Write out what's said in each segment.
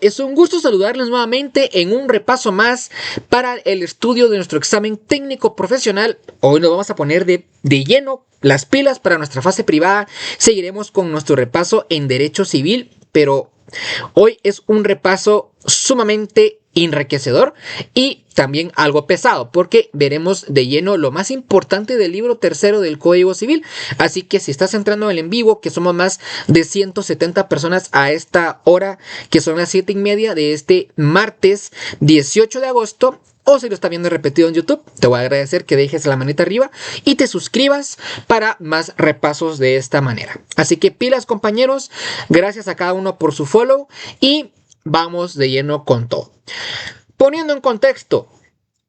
es un gusto saludarles nuevamente en un repaso más para el estudio de nuestro examen técnico profesional. Hoy nos vamos a poner de lleno las pilas para nuestra fase privada. Seguiremos con nuestro repaso en Derecho Civil, pero hoy es un repaso sumamente enriquecedor y también algo pesado, porque veremos de lleno lo más importante del libro tercero del Código Civil. Así que si estás entrando en el en vivo, que somos más de 170 personas a esta hora, que son las 7:30 de este martes 18 de agosto, o si lo estás viendo repetido en YouTube, te voy a agradecer que dejes la manita arriba y te suscribas para más repasos de esta manera. Así que pilas, compañeros, gracias a cada uno por su follow y vamos de lleno con todo. Poniendo en contexto,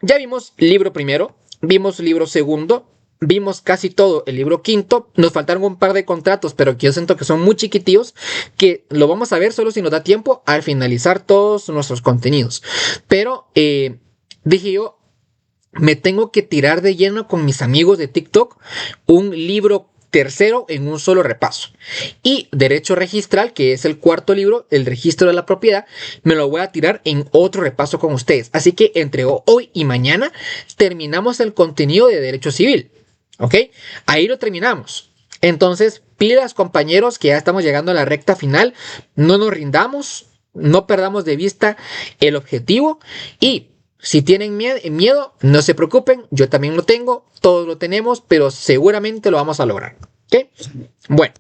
ya vimos libro primero, vimos libro segundo, vimos casi todo el libro quinto, nos faltaron un par de contratos, pero que yo siento que son muy chiquitillos, que lo vamos a ver solo si nos da tiempo al finalizar todos nuestros contenidos. Pero dije yo, me tengo que tirar de lleno con mis amigos de TikTok un libro tercero en un solo repaso. Y Derecho Registral, que es el cuarto libro, el registro de la propiedad, me lo voy a tirar en otro repaso con ustedes. Así que entre hoy y mañana terminamos el contenido de Derecho Civil. ¿Ok? Ahí lo terminamos. Entonces, pilas, compañeros, que ya estamos llegando a la recta final. No nos rindamos, no perdamos de vista el objetivo y si tienen miedo, no se preocupen, yo también lo tengo, todos lo tenemos, pero seguramente lo vamos a lograr. ¿Ok? Bueno,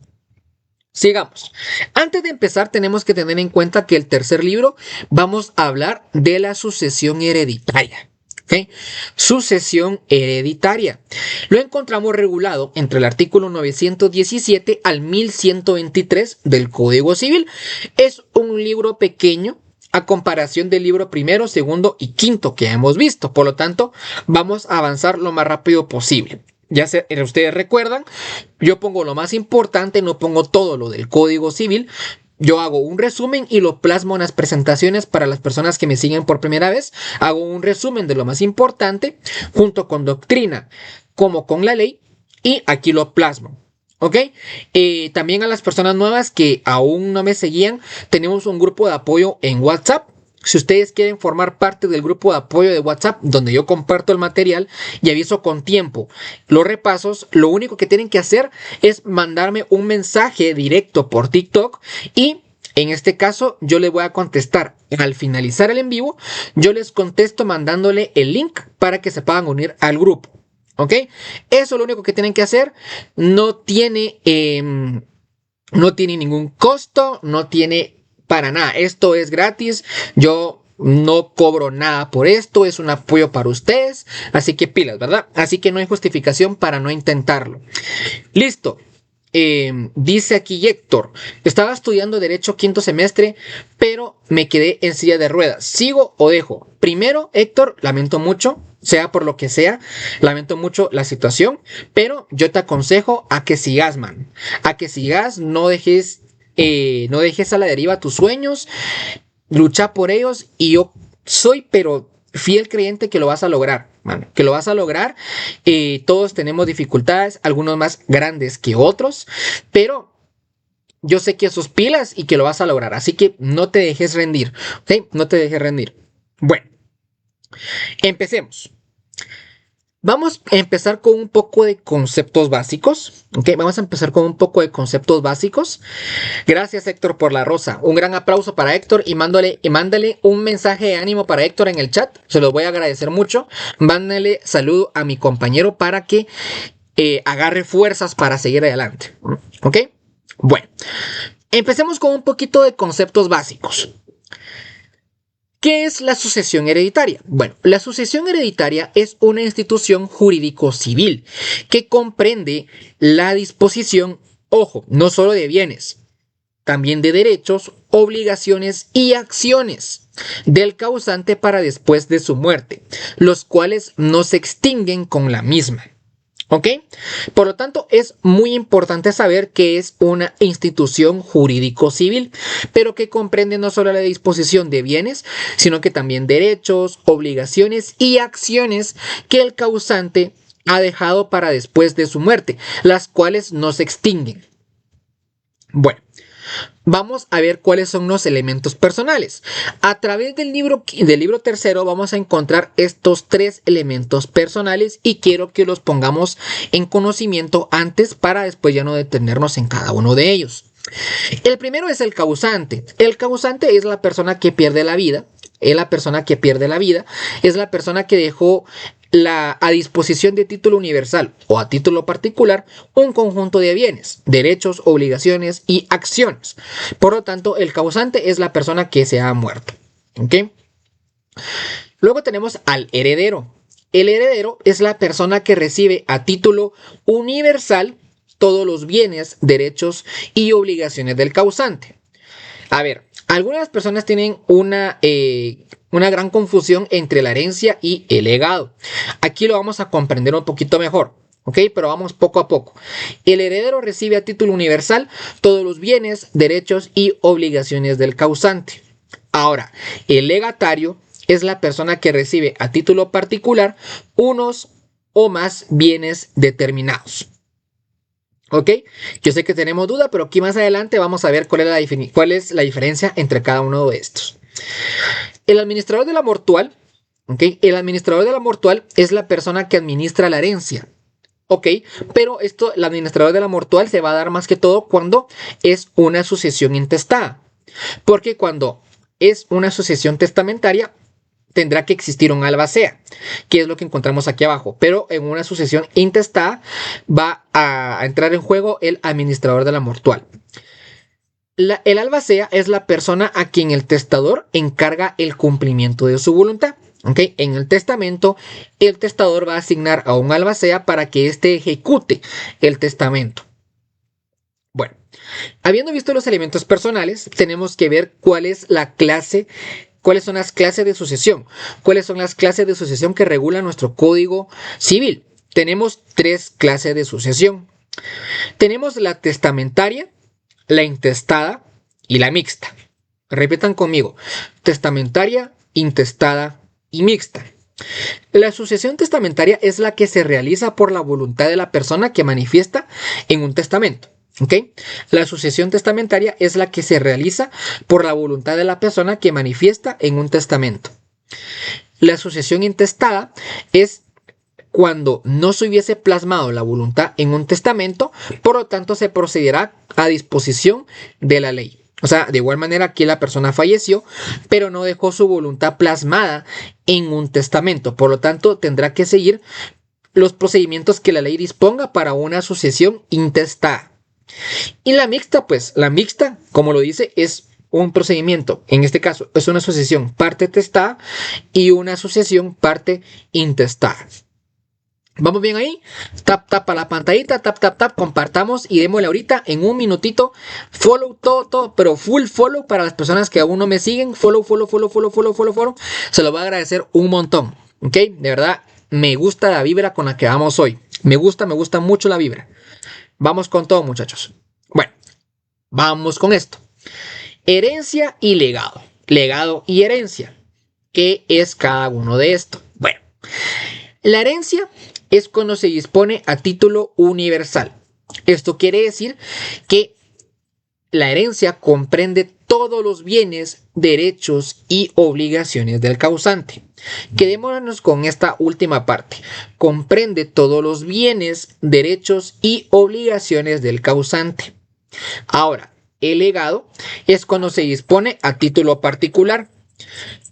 sigamos. Antes de empezar, tenemos que tener en cuenta que el tercer libro vamos a hablar de la sucesión hereditaria. ¿Okay? Sucesión hereditaria. Lo encontramos regulado entre el artículo 917 al 1123 del Código Civil. Es un libro pequeño a comparación del libro primero, segundo y quinto que hemos visto. Por lo tanto, vamos a avanzar lo más rápido posible. Ustedes recuerdan, yo pongo lo más importante, no pongo todo lo del Código Civil. Yo hago un resumen y lo plasmo en las presentaciones para las personas que me siguen por primera vez. Hago un resumen de lo más importante junto con doctrina como con la ley y aquí lo plasmo. ¿Ok? También a las personas nuevas que aún no me seguían, tenemos un grupo de apoyo en WhatsApp. Si ustedes quieren formar parte del grupo de apoyo de WhatsApp, donde yo comparto el material y aviso con tiempo los repasos, lo único que tienen que hacer es mandarme un mensaje directo por TikTok y en este caso yo les voy a contestar al finalizar el en vivo. Yo les contesto mandándole el link para que se puedan unir al grupo. ¿Ok? Eso es lo único que tienen que hacer. No tiene ningún costo, no tiene para nada. Esto es gratis. Yo no cobro nada por esto. Es un apoyo para ustedes. Así que pilas, ¿verdad? Así que no hay justificación para no intentarlo. Listo. Dice aquí Héctor, estaba estudiando Derecho quinto semestre, pero me quedé en silla de ruedas. ¿Sigo o dejo? Primero, Héctor, lamento mucho, sea por lo que sea, lamento mucho la situación, pero yo te aconsejo a que sigas, man. A que sigas, no dejes a la deriva tus sueños, lucha por ellos y yo soy, pero fiel creyente que lo vas a lograr, man, que lo vas a lograr. Todos tenemos dificultades, algunos más grandes que otros, pero yo sé que sos pilas y que lo vas a lograr, así que no te dejes rendir, ¿ok? No te dejes rendir. Bueno, empecemos. Vamos a empezar con un poco de conceptos básicos, ¿ok? Vamos a empezar con un poco de conceptos básicos. Gracias, Héctor, por la rosa. Un gran aplauso para Héctor y mándale un mensaje de ánimo para Héctor en el chat. Se los voy a agradecer mucho. Mándale saludo a mi compañero para que agarre fuerzas para seguir adelante, ¿ok? Bueno, empecemos con un poquito de conceptos básicos. ¿Qué es la sucesión hereditaria? Bueno, la sucesión hereditaria es una institución jurídico-civil que comprende la disposición, ojo, no solo de bienes, también de derechos, obligaciones y acciones del causante para después de su muerte, los cuales no se extinguen con la misma. ¿Ok? Por lo tanto, es muy importante saber que es una institución jurídico-civil, pero que comprende no solo la disposición de bienes, sino que también derechos, obligaciones y acciones que el causante ha dejado para después de su muerte, las cuales no se extinguen. Bueno, vamos a ver cuáles son los elementos personales. A través del libro tercero vamos a encontrar estos 3 elementos personales y quiero que los pongamos en conocimiento antes para después ya no detenernos en cada uno de ellos. El primero es el causante. El causante es la persona que pierde la vida. Es la persona que dejó a disposición de título universal o a título particular un conjunto de bienes, derechos, obligaciones y acciones. Por lo tanto, el causante es la persona que se ha muerto. ¿Okay? Luego tenemos al heredero. El heredero es la persona que recibe a título universal todos los bienes, derechos y obligaciones del causante. A ver, algunas personas tienen una gran confusión entre la herencia y el legado. Aquí lo vamos a comprender un poquito mejor, ¿ok? Pero vamos poco a poco. El heredero recibe a título universal todos los bienes, derechos y obligaciones del causante. Ahora, el legatario es la persona que recibe a título particular unos o más bienes determinados. ¿Ok? Yo sé que tenemos duda, pero aquí más adelante vamos a ver cuál es la diferencia entre cada uno de estos. El administrador de la mortual, ¿ok? El administrador de la mortual es la persona que administra la herencia. ¿Ok? Pero el administrador de la mortual se va a dar más que todo cuando es una sucesión intestada. Porque cuando es una sucesión testamentaria, tendrá que existir un albacea, que es lo que encontramos aquí abajo. Pero en una sucesión intestada va a entrar en juego el administrador de la mortual. El albacea es la persona a quien el testador encarga el cumplimiento de su voluntad. ¿Okay? En el testamento, el testador va a asignar a un albacea para que éste ejecute el testamento. Bueno, habiendo visto los elementos personales, tenemos que ver cuáles son las clases de sucesión. ¿Cuáles son las clases de sucesión que regula nuestro Código Civil? Tenemos 3 clases de sucesión. Tenemos la testamentaria, la intestada y la mixta. Repitan conmigo: testamentaria, intestada y mixta. La sucesión testamentaria es la que se realiza por la voluntad de la persona que manifiesta en un testamento. ¿Okay? La sucesión testamentaria es la que se realiza por la voluntad de la persona que manifiesta en un testamento. La sucesión intestada es cuando no se hubiese plasmado la voluntad en un testamento, por lo tanto se procederá a disposición de la ley. O sea, de igual manera aquí la persona falleció, pero no dejó su voluntad plasmada en un testamento. Por lo tanto, tendrá que seguir los procedimientos que la ley disponga para una sucesión intestada. Y la mixta, pues, como lo dice, es un procedimiento. En este caso, es una sucesión parte testada y una sucesión parte intestada. ¿Vamos bien ahí? Tap, tap a la pantallita, tap, tap, tap, compartamos y démosle ahorita en un minutito. Follow, todo, pero full follow para las personas que aún no me siguen. Follow. Se lo voy a agradecer un montón. ¿Ok? De verdad, me gusta la vibra con la que vamos hoy. Me gusta mucho la vibra. Vamos con todo, muchachos. Bueno, vamos con esto. Herencia y legado. Legado y herencia. ¿Qué es cada uno de estos? Bueno, la herencia es cuando se dispone a título universal. Esto quiere decir que la herencia comprende todos los bienes, derechos y obligaciones del causante. Quedémonos con esta última parte. Comprende todos los bienes, derechos y obligaciones del causante. Ahora, el legado es cuando se dispone a título particular.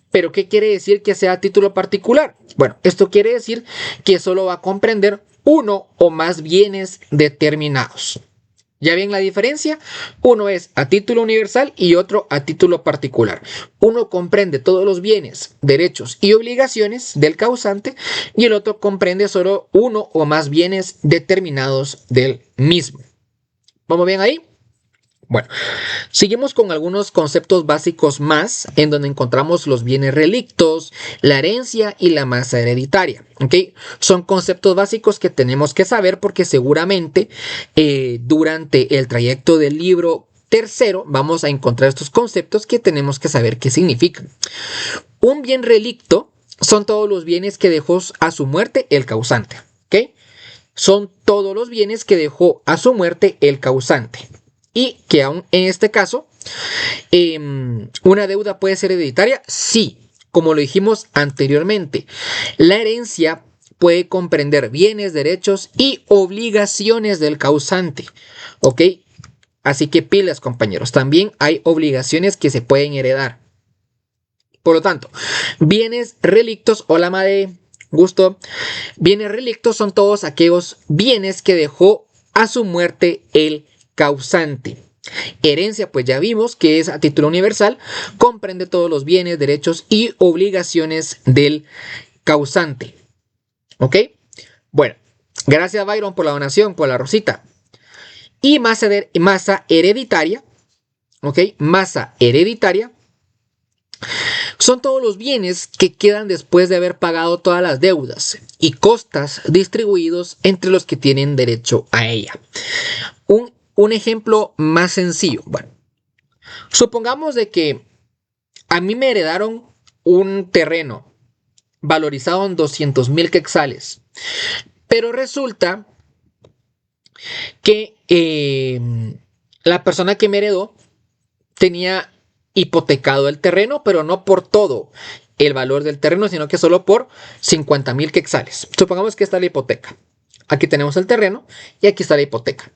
¿Pero qué quiere decir que sea a título particular? Bueno, esto quiere decir que solo va a comprender uno o más bienes determinados. ¿Ya ven la diferencia? Uno es a título universal y otro a título particular. Uno comprende todos los bienes, derechos y obligaciones del causante y el otro comprende solo uno o más bienes determinados del mismo. ¿Vamos bien ahí? Bueno, seguimos con algunos conceptos básicos más en donde encontramos los bienes relictos, la herencia y la masa hereditaria. ¿Okay? Son conceptos básicos que tenemos que saber porque seguramente durante el trayecto del libro tercero vamos a encontrar estos conceptos que tenemos que saber qué significan. Un bien relicto son todos los bienes que dejó a su muerte el causante. ¿Okay? Son todos los bienes que dejó a su muerte el causante. Y que aún en este caso, ¿una deuda puede ser hereditaria? Sí, como lo dijimos anteriormente. La herencia puede comprender bienes, derechos y obligaciones del causante. ¿Ok? Así que pilas, compañeros. También hay obligaciones que se pueden heredar. Por lo tanto, bienes, relictos, hola madre, gusto. Bienes relictos son todos aquellos bienes que dejó a su muerte el causante. Herencia, pues ya vimos que es a título universal, comprende todos los bienes, derechos y obligaciones del causante. ¿Ok? Bueno, gracias Byron por la donación, por la rosita. Y masa hereditaria, ¿ok? Masa hereditaria son todos los bienes que quedan después de haber pagado todas las deudas y costas distribuidos entre los que tienen derecho a ella. Un ejemplo más sencillo. Bueno, supongamos de que a mí me heredaron un terreno valorizado en 200,000 quetzales, pero resulta que la persona que me heredó tenía hipotecado el terreno, pero no por todo el valor del terreno, sino que solo por 50,000 quetzales. Supongamos que está la hipoteca. Aquí tenemos el terreno y aquí está la hipoteca.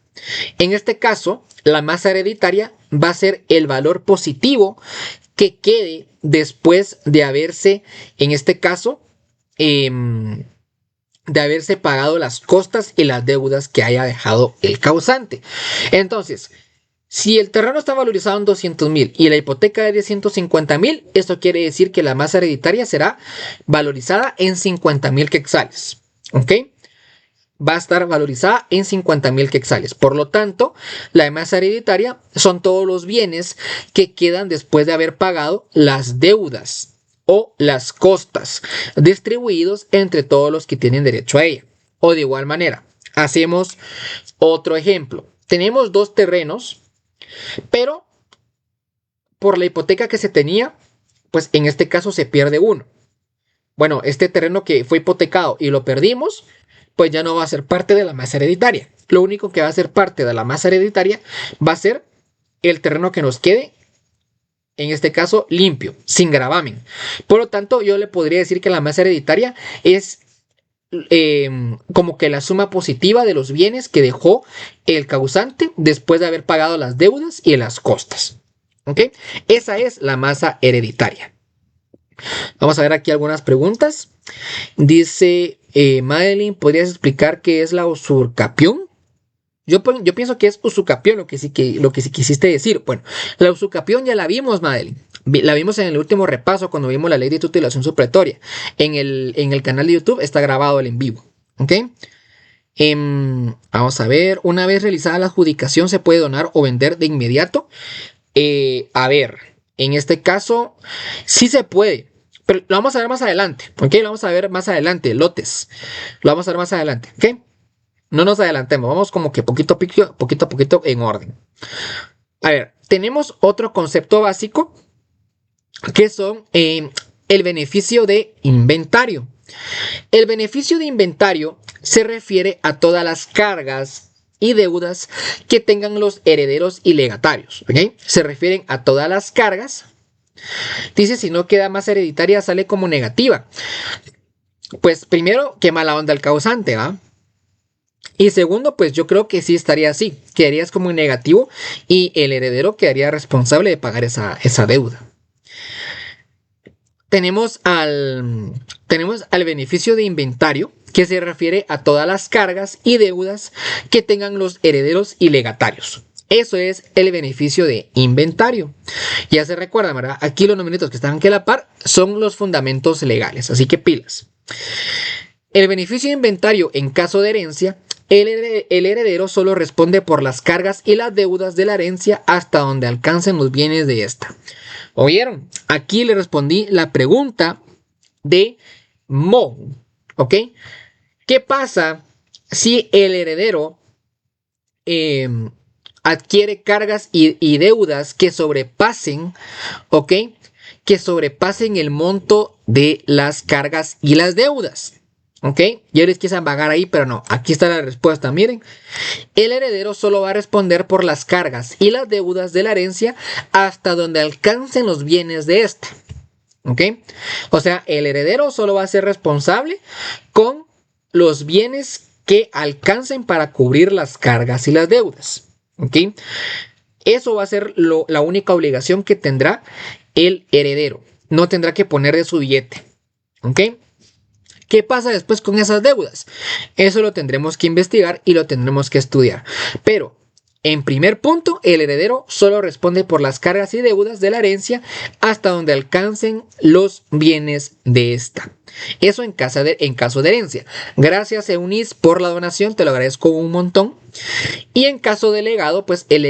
En este caso, la masa hereditaria va a ser el valor positivo que quede después de haberse, en este caso, de haberse pagado las costas y las deudas que haya dejado el causante. Entonces, si el terreno está valorizado en 200,000 y la hipoteca es de 150,000, esto quiere decir que la masa hereditaria será valorizada en 50,000 quetzales. ¿Ok? Va a estar valorizada en 50,000 quetzales. Por lo tanto, la masa hereditaria son todos los bienes que quedan después de haber pagado las deudas o las costas distribuidos entre todos los que tienen derecho a ella. O de igual manera, hacemos otro ejemplo. Tenemos dos terrenos, pero por la hipoteca que se tenía, pues en este caso se pierde uno. Bueno, este terreno que fue hipotecado y lo perdimos, pues ya no va a ser parte de la masa hereditaria. Lo único que va a ser parte de la masa hereditaria va a ser el terreno que nos quede, en este caso limpio, sin gravamen. Por lo tanto, yo le podría decir que la masa hereditaria es como que la suma positiva de los bienes que dejó el causante después de haber pagado las deudas y las costas. ¿Ok? Esa es la masa hereditaria. Vamos a ver aquí algunas preguntas. Dice Madeline, ¿podrías explicar qué es la usucapión? Yo pienso que es usucapión lo que sí quisiste decir. Bueno, la usucapión ya la vimos, Madeline. La vimos en el último repaso cuando vimos la ley de tutelación supletoria. En el canal de YouTube está grabado el en vivo. ¿Ok? Vamos a ver. Una vez realizada la adjudicación, ¿se puede donar o vender de inmediato? A ver, en este caso sí se puede. Pero lo vamos a ver más adelante. ¿Ok? Lo vamos a ver más adelante. Lotes. Lo vamos a ver más adelante. ¿Ok? No nos adelantemos. Vamos como que poquito a poquito en orden. A ver, tenemos otro concepto básico que son el beneficio de inventario. El beneficio de inventario se refiere a todas las cargas y deudas que tengan los herederos y legatarios. ¿Okay? Se refieren a todas las cargas. Dice, si no queda más hereditaria, sale como negativa. Pues primero, qué mala onda el causante, ¿va? Y segundo, pues yo creo que sí estaría así. Quedarías como en negativo y el heredero quedaría responsable de pagar esa deuda. Tenemos al beneficio de inventario, que se refiere a todas las cargas y deudas que tengan los herederos y legatarios. Eso es el beneficio de inventario. Ya se recuerda, ¿verdad? Aquí los numeritos que están aquí a la par son los fundamentos legales, así que pilas. El beneficio de inventario en caso de herencia, el heredero solo responde por las cargas y las deudas de la herencia hasta donde alcancen los bienes de esta. ¿Oyeron? Aquí le respondí la pregunta de Mo. ¿Ok? ¿Qué pasa si el heredero adquiere cargas y deudas que sobrepasen, ¿ok? Que sobrepasen el monto de las cargas y las deudas. ¿Ok? Yo les quise vagar ahí, pero no. Aquí está la respuesta. Miren, el heredero solo va a responder por las cargas y las deudas de la herencia hasta donde alcancen los bienes de esta. ¿Ok? O sea, el heredero solo va a ser responsable con los bienes que alcancen para cubrir las cargas y las deudas. ¿Ok? Eso va a ser la única obligación que tendrá el heredero. No tendrá que poner de su billete. ¿Ok? ¿Qué pasa después con esas deudas? Eso lo tendremos que investigar y lo tendremos que estudiar. Pero, en primer punto, el heredero solo responde por las cargas y deudas de la herencia hasta donde alcancen los bienes de esta. Eso en caso de herencia. Gracias, Eunice, por la donación, te lo agradezco un montón. Y en caso de legado, pues el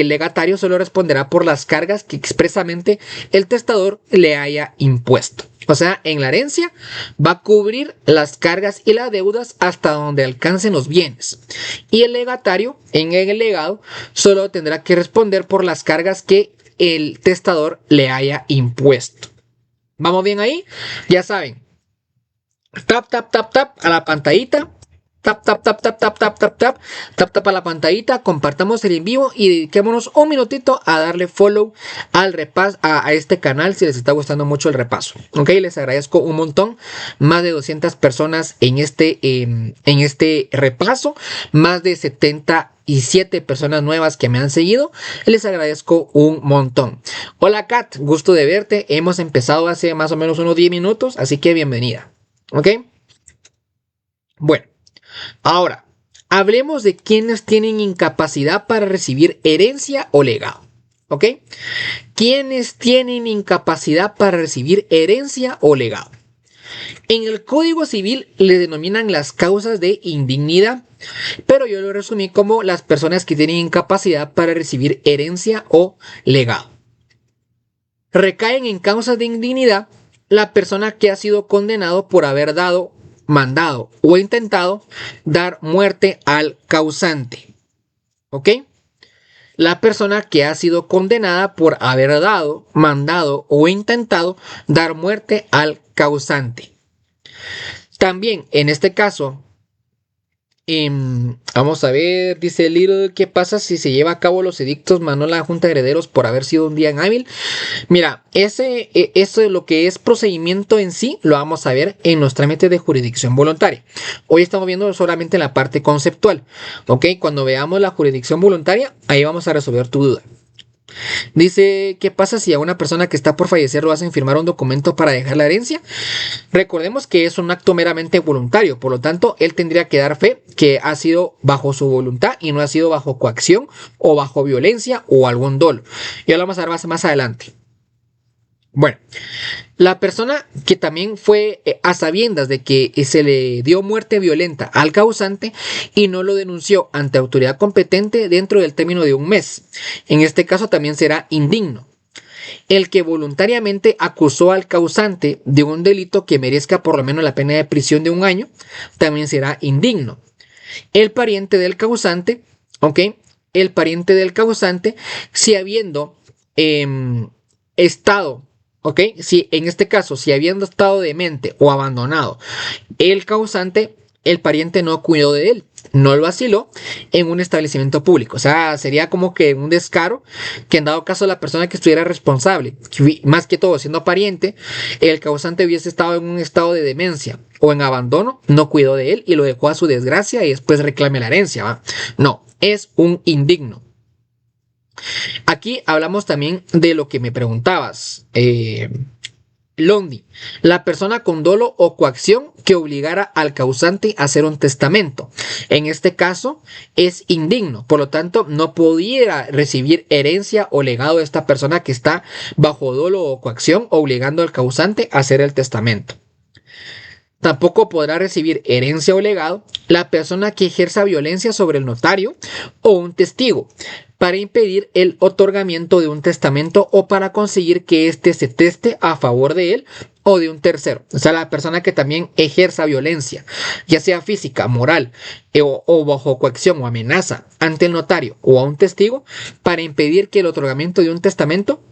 legatario solo responderá por las cargas que expresamente el testador le haya impuesto. O sea, en la herencia va a cubrir las cargas y las deudas hasta donde alcancen los bienes. Y el legatario, en el legado, solo tendrá que responder por las cargas que el testador le haya impuesto. ¿Vamos bien ahí? Ya saben. Tap, tap, tap, tap a la pantallita. Tap, tap, tap, tap, tap, tap, tap, tap, tap, tap a la pantallita, compartamos el en vivo y dediquémonos un minutito a darle follow al repaso a este canal si les está gustando mucho el repaso. Ok, les agradezco un montón. Más de 200 personas en este repaso, más de 77 personas nuevas que me han seguido. Les agradezco un montón. Hola Kat, gusto de verte. Hemos empezado hace más o menos unos 10 minutos, así que bienvenida. Ok, bueno. Ahora, hablemos de quienes tienen incapacidad para recibir herencia o legado. ¿Ok? ¿Quiénes tienen incapacidad para recibir herencia o legado? En el Código Civil le denominan las causas de indignidad, pero yo lo resumí como las personas que tienen incapacidad para recibir herencia o legado. Recaen en causas de indignidad la persona que ha sido condenado por haber dado, mandado o intentado dar muerte al causante. ¿Ok? La persona que ha sido condenada por haber dado, mandado o intentado dar muerte al causante. También, en este caso, vamos a ver, dice Little, ¿qué pasa si se lleva a cabo los edictos mandó la Junta de Herederos por haber sido un día inhábil? Mira, eso de lo que es procedimiento en sí, lo vamos a ver en los trámites de jurisdicción voluntaria. Hoy estamos viendo solamente la parte conceptual, ¿ok? Cuando veamos la jurisdicción voluntaria, ahí vamos a resolver tu duda. Dice, ¿qué pasa si a una persona que está por fallecer lo hacen firmar un documento para dejar la herencia? Recordemos que es un acto meramente voluntario, por lo tanto, él tendría que dar fe que ha sido bajo su voluntad y no ha sido bajo coacción o bajo violencia o algún dolo. Ya lo vamos a ver más adelante. Bueno, la persona que también fue a sabiendas de que se le dio muerte violenta al causante y no lo denunció ante autoridad competente dentro del término de un mes. En este caso también será indigno. El que voluntariamente acusó al causante de un delito que merezca por lo menos la pena de prisión de 1 año, también será indigno. El pariente del causante, ¿ok? El pariente del causante, si habiendo estado, ¿ok? Si en este caso, si habiendo estado demente o abandonado el causante, el pariente no cuidó de él, no lo asiló en un establecimiento público. O sea, sería como que un descaro que en dado caso la persona que estuviera responsable, más que todo siendo pariente, el causante hubiese estado en un estado de demencia o en abandono, no cuidó de él y lo dejó a su desgracia y después reclame la herencia, ¿va? No, es un indigno. Aquí hablamos también de lo que me preguntabas, Londi, la persona con dolo o coacción que obligara al causante a hacer un testamento. En este caso es indigno, por lo tanto no pudiera recibir herencia o legado de esta persona que está bajo dolo o coacción obligando al causante a hacer el testamento. Tampoco podrá recibir herencia o legado la persona que ejerza violencia sobre el notario o un testigo para impedir el otorgamiento de un testamento o para conseguir que éste se teste a favor de él o de un tercero. O sea, la persona que también ejerza violencia, ya sea física, moral o bajo coacción o amenaza ante el notario o a un testigo para impedir que el otorgamiento de un testamento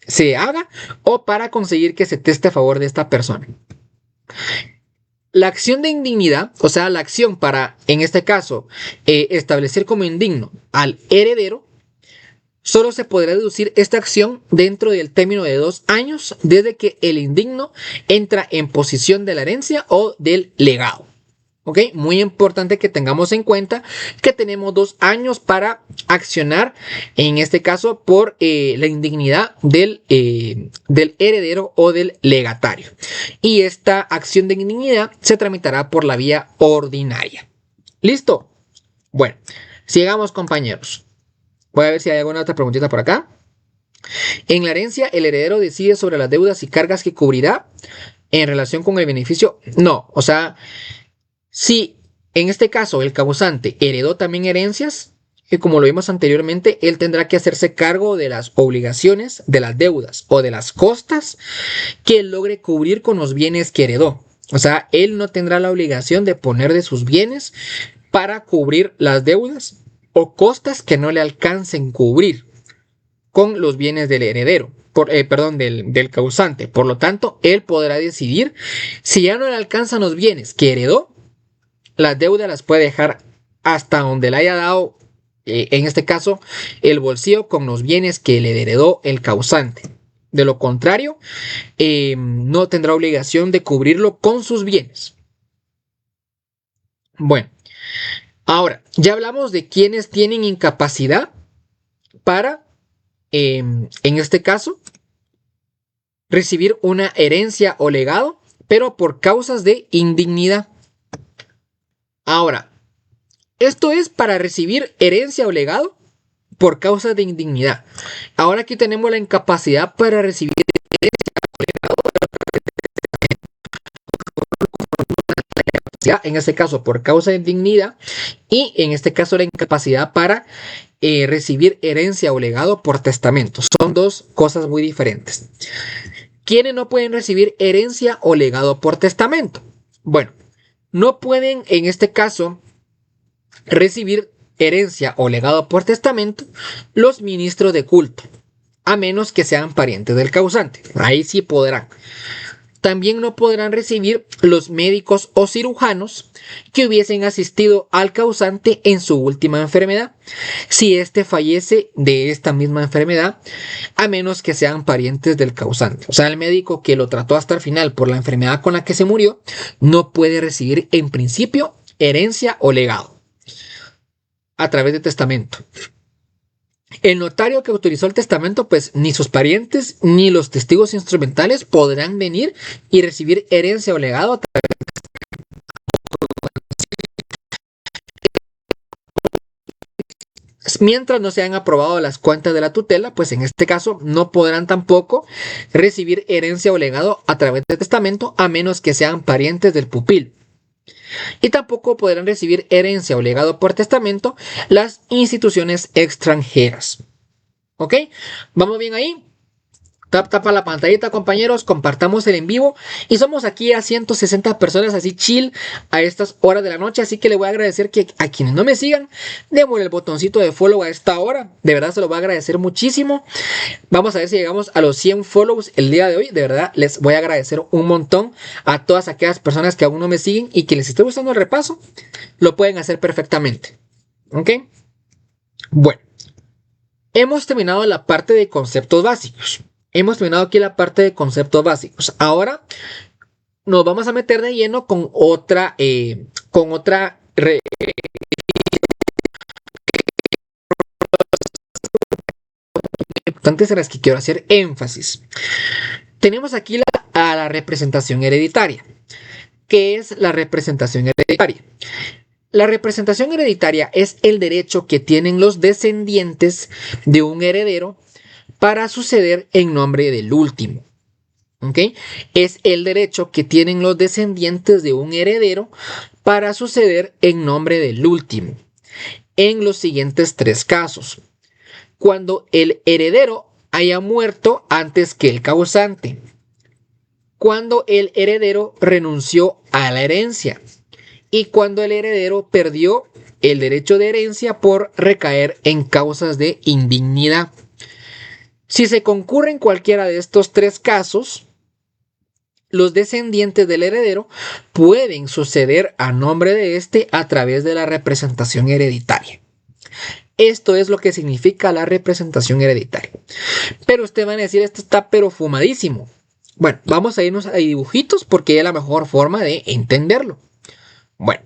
se haga o para conseguir que se teste a favor de esta persona. La acción de indignidad, o sea, la acción para, en este caso, establecer como indigno al heredero, solo se podrá deducir esta acción dentro del término de 2 años desde que el indigno entra en posición de la herencia o del legado. ¿Ok? Muy importante que tengamos en cuenta que tenemos 2 años para accionar, en este caso, por la indignidad del heredero o del legatario. Y esta acción de indignidad se tramitará por la vía ordinaria. ¿Listo? Bueno, sigamos, compañeros. Voy a ver si hay alguna otra preguntita por acá. En la herencia, el heredero decide sobre las deudas y cargas que cubrirá en relación con el beneficio. No, o sea, si en este caso el causante heredó también herencias, y como lo vimos anteriormente, él tendrá que hacerse cargo de las obligaciones, de las deudas o de las costas que él logre cubrir con los bienes que heredó. O sea, él no tendrá la obligación de poner de sus bienes para cubrir las deudas o costas que no le alcancen cubrir con los bienes del heredero, del causante. Por lo tanto, él podrá decidir si ya no le alcanzan los bienes que heredó, las deudas las puede dejar hasta donde le haya dado, en este caso, el bolsillo con los bienes que le heredó el causante. De lo contrario, no tendrá obligación de cubrirlo con sus bienes. Bueno, ahora, ya hablamos de quienes tienen incapacidad para, en este caso, recibir una herencia o legado, pero por causas de indignidad. Ahora, esto es para recibir herencia o legado por causa de indignidad. Ahora aquí tenemos la incapacidad para recibir herencia, en este caso por causa de indignidad, y en este caso la incapacidad para recibir herencia o legado por testamento. Son dos cosas muy diferentes. ¿Quiénes no pueden recibir herencia o legado por testamento? Bueno, no pueden en este caso recibir herencia o legado por testamento los ministros de culto, a menos que sean parientes del causante. Ahí sí podrán. También no podrán recibir los médicos o cirujanos que hubiesen asistido al causante en su última enfermedad, si éste fallece de esta misma enfermedad, a menos que sean parientes del causante. O sea, el médico que lo trató hasta el final por la enfermedad con la que se murió, no puede recibir en principio herencia o legado a través de testamento. El notario que autorizó el testamento, pues ni sus parientes ni los testigos instrumentales podrán venir y recibir herencia o legado a través de... Mientras no se han aprobado las cuentas de la tutela, pues en este caso no podrán tampoco recibir herencia o legado a través de testamento, a menos que sean parientes del pupilo. Y tampoco podrán recibir herencia o legado por testamento las instituciones extranjeras. ¿Ok? ¿Vamos bien ahí? Tapa la pantallita, compañeros, compartamos el en vivo. Y somos aquí a 160 personas así chill a estas horas de la noche. Así que le voy a agradecer que a quienes no me sigan, démosle el botoncito de follow a esta hora. De verdad se lo voy a agradecer muchísimo. Vamos a ver si llegamos a los 100 follows el día de hoy. De verdad les voy a agradecer un montón a todas aquellas personas que aún no me siguen y que les esté gustando el repaso. Lo pueden hacer perfectamente. ¿Ok? Bueno, hemos terminado la parte de conceptos básicos. Hemos terminado aquí la parte de conceptos básicos. Ahora nos vamos a meter de lleno con otra importantes en las que quiero hacer énfasis. Tenemos aquí a la representación hereditaria. ¿Qué es la representación hereditaria? La representación hereditaria es el derecho que tienen los descendientes de un heredero para suceder en nombre del último. ¿Ok? Es el derecho que tienen los descendientes de un heredero para suceder en nombre del último. En los siguientes 3 casos. Cuando el heredero haya muerto antes que el causante. Cuando el heredero renunció a la herencia. Y cuando el heredero perdió el derecho de herencia por recaer en causas de indignidad. Si se concurren cualquiera de estos 3 casos, los descendientes del heredero pueden suceder a nombre de este a través de la representación hereditaria. Esto es lo que significa la representación hereditaria. Pero usted va a decir, esto está pero fumadísimo. Bueno, vamos a irnos a dibujitos porque es la mejor forma de entenderlo. Bueno,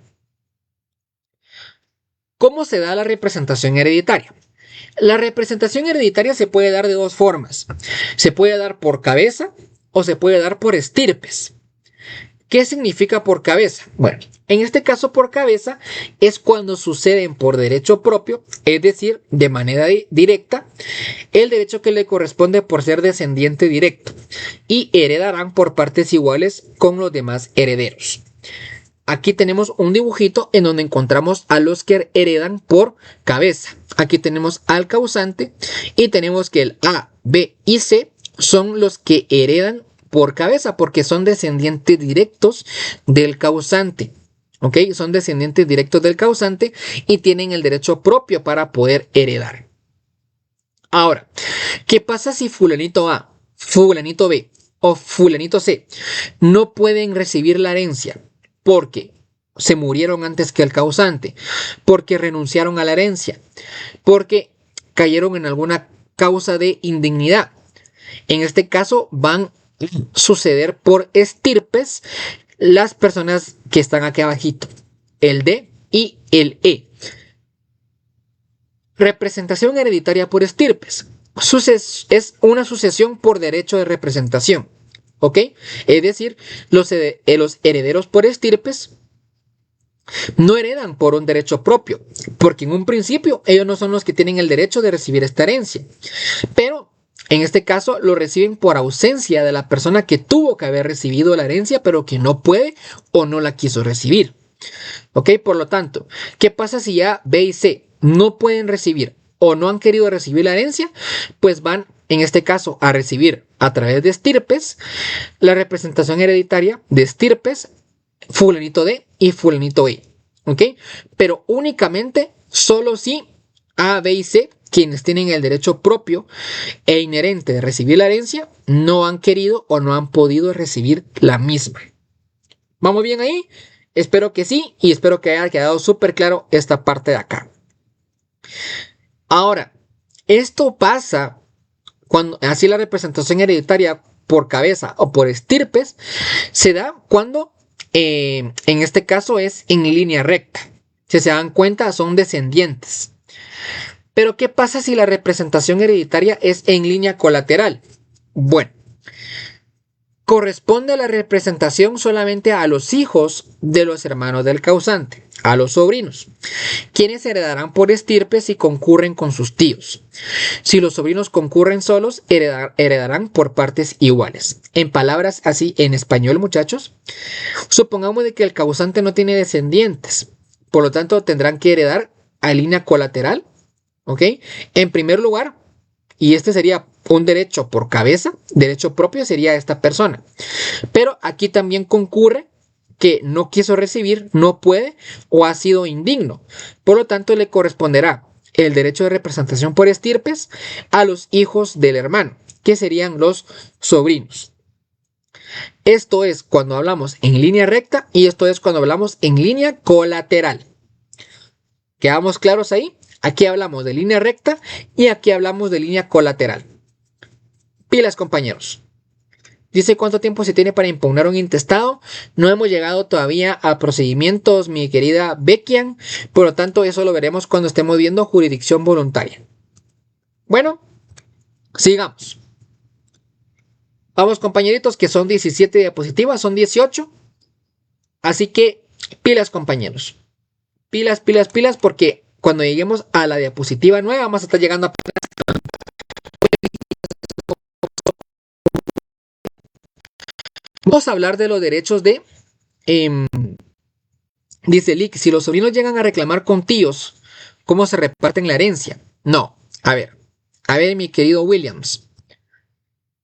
¿cómo se da la representación hereditaria? La representación hereditaria se puede dar de dos formas. Se puede dar por cabeza o se puede dar por estirpes. ¿Qué significa por cabeza? Bueno, en este caso por cabeza es cuando suceden por derecho propio, es decir, de manera directa, el derecho que le corresponde por ser descendiente directo y heredarán por partes iguales con los demás herederos. Aquí tenemos un dibujito en donde encontramos a los que heredan por cabeza. Aquí tenemos al causante y tenemos que el A, B y C son los que heredan por cabeza porque son descendientes directos del causante. ¿Ok? Son descendientes directos del causante y tienen el derecho propio para poder heredar. Ahora, ¿qué pasa si fulanito A, fulanito B o fulanito C no pueden recibir la herencia porque se murieron antes que el causante, porque renunciaron a la herencia, porque cayeron en alguna causa de indignidad? En este caso van a suceder por estirpes las personas que están aquí abajito, el D y el E. Representación hereditaria por estirpes. Es una sucesión por derecho de representación. ¿Ok? Es decir, los herederos por estirpes no heredan por un derecho propio, porque en un principio ellos no son los que tienen el derecho de recibir esta herencia. Pero en este caso lo reciben por ausencia de la persona que tuvo que haber recibido la herencia, pero que no puede o no la quiso recibir. ¿Ok? Por lo tanto, ¿qué pasa si ya B y C no pueden recibir o no han querido recibir la herencia? Pues van, en este caso, a recibir a través de estirpes la representación hereditaria de estirpes fulanito D y fulanito E. ¿Ok? Pero únicamente solo si A, B y C, quienes tienen el derecho propio e inherente de recibir la herencia, no han querido o no han podido recibir la misma. ¿Vamos bien ahí? Espero que sí y espero que haya quedado súper claro esta parte de acá. Ahora, esto pasa cuando así la representación hereditaria por cabeza o por estirpes se da cuando en este caso es en línea recta. Si se dan cuenta, son descendientes. Pero ¿qué pasa si la representación hereditaria es en línea colateral? Bueno, corresponde la representación solamente a los hijos de los hermanos del causante, a los sobrinos, quienes heredarán por estirpe si concurren con sus tíos. Si los sobrinos concurren solos, heredarán por partes iguales. En palabras así, en español, muchachos, supongamos de que el causante no tiene descendientes, por lo tanto tendrán que heredar a línea colateral, ¿ok? En primer lugar, y este sería un derecho por cabeza, derecho propio sería esta persona. Pero aquí también concurre que no quiso recibir, no puede o ha sido indigno. Por lo tanto, le corresponderá el derecho de representación por estirpes a los hijos del hermano, que serían los sobrinos. Esto es cuando hablamos en línea recta y esto es cuando hablamos en línea colateral. ¿Quedamos claros ahí? Aquí hablamos de línea recta y aquí hablamos de línea colateral. Pilas, compañeros. Dice cuánto tiempo se tiene para impugnar un intestado. No hemos llegado todavía a procedimientos, mi querida Beckian. Por lo tanto, eso lo veremos cuando estemos viendo jurisdicción voluntaria. Bueno, sigamos. Vamos, compañeritos, que son 17 diapositivas, son 18. Así que, pilas, compañeros. Pilas, pilas, pilas, porque cuando lleguemos a la diapositiva 9 vamos a estar llegando a... Vamos a hablar de los derechos de... dice Lick, si los sobrinos llegan a reclamar con tíos, ¿cómo se reparten la herencia? No, a ver, mi querido Williams.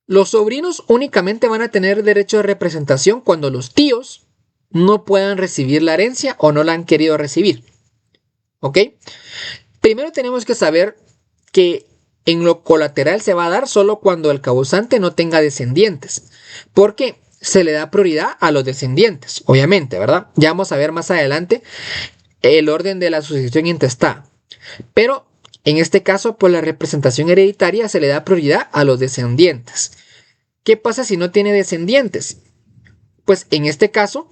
Los sobrinos únicamente van a tener derecho de representación cuando los tíos no puedan recibir la herencia o no la han querido recibir. ¿Ok? Primero tenemos que saber que en lo colateral se va a dar solo cuando el causante no tenga descendientes. ¿Por qué? se le da prioridad a los descendientes, obviamente, ¿verdad? Ya vamos a ver más adelante el orden de la sucesión intestada. Pero en este caso, por la representación hereditaria, se le da prioridad a los descendientes. ¿Qué pasa si no tiene descendientes? Pues en este caso,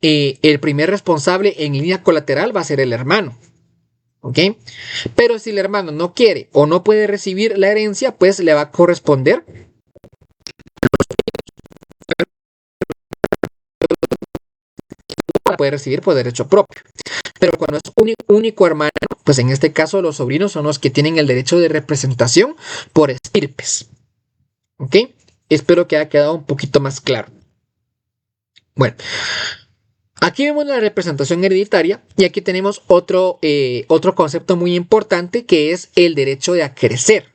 el primer responsable en línea colateral va a ser el hermano. ¿Ok? Pero si el hermano no quiere o no puede recibir la herencia, pues le va a corresponder, puede recibir por derecho propio. Pero cuando es un único hermano, pues en este caso los sobrinos son los que tienen el derecho de representación por estirpes. ¿Ok? Espero que haya quedado un poquito más claro. Bueno, aquí vemos la representación hereditaria y aquí tenemos otro concepto muy importante que es el derecho de acrecer.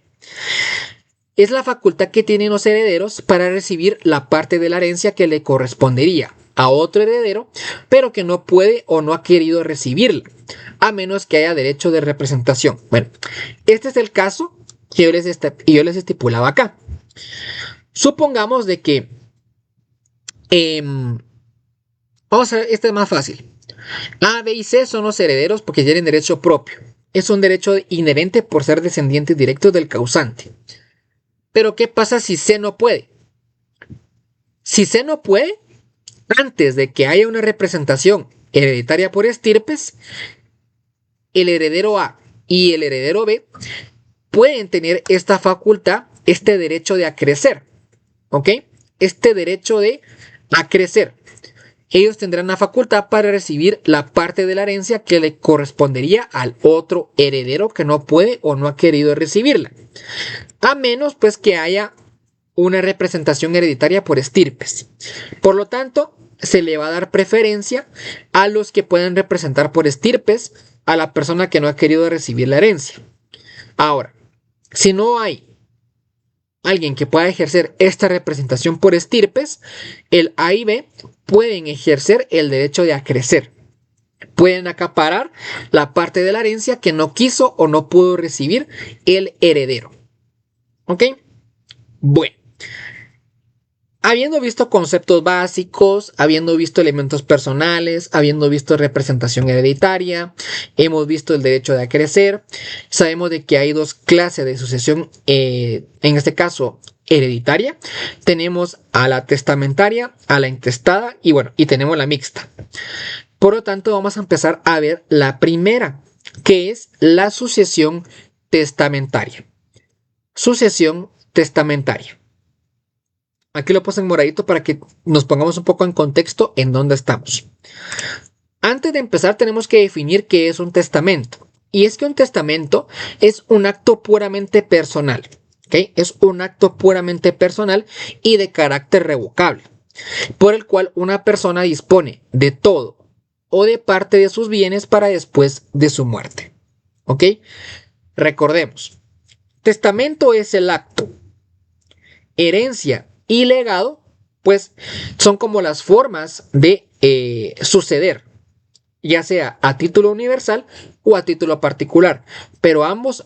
Es la facultad que tienen los herederos para recibir la parte de la herencia que le correspondería a otro heredero, pero que no puede o no ha querido recibirla, a menos que haya derecho de representación. Bueno, este es el caso que yo les estipulaba acá. Supongamos de que, vamos a ver, este es más fácil. A, B y C son los herederos porque tienen derecho propio. Es un derecho inherente por ser descendientes directos del causante. Pero ¿qué pasa si C no puede? Si C no puede, antes de que haya una representación hereditaria por estirpes, el heredero A y el heredero B pueden tener esta facultad, este derecho de acrecer. ¿Ok? Este derecho de acrecer. Ellos tendrán la facultad para recibir la parte de la herencia que le correspondería al otro heredero que no puede o no ha querido recibirla. A menos pues que haya una representación hereditaria por estirpes. Por lo tanto, se le va a dar preferencia a los que pueden representar por estirpes a la persona que no ha querido recibir la herencia. Ahora, si no hay alguien que pueda ejercer esta representación por estirpes, el A y B pueden ejercer el derecho de acrecer. Pueden acaparar la parte de la herencia que no quiso o no pudo recibir el heredero. ¿Ok? Bueno. Habiendo visto conceptos básicos, habiendo visto elementos personales, habiendo visto representación hereditaria, hemos visto el derecho de acrecer, sabemos de que hay dos clases de sucesión, en este caso hereditaria. Tenemos a la testamentaria, a la intestada y bueno, y tenemos la mixta. Por lo tanto, vamos a empezar a ver la primera, que es la sucesión testamentaria. Sucesión testamentaria. Aquí lo puse en moradito para que nos pongamos un poco en contexto en dónde estamos. Antes de empezar tenemos que definir qué es un testamento. Y es que un testamento es un acto puramente personal. ¿Okay? Es un acto puramente personal y de carácter revocable, por el cual una persona dispone de todo o de parte de sus bienes para después de su muerte. ¿Ok? Recordemos, testamento es el acto. Herencia y legado, pues son como las formas de suceder, ya sea a título universal o a título particular, pero ambos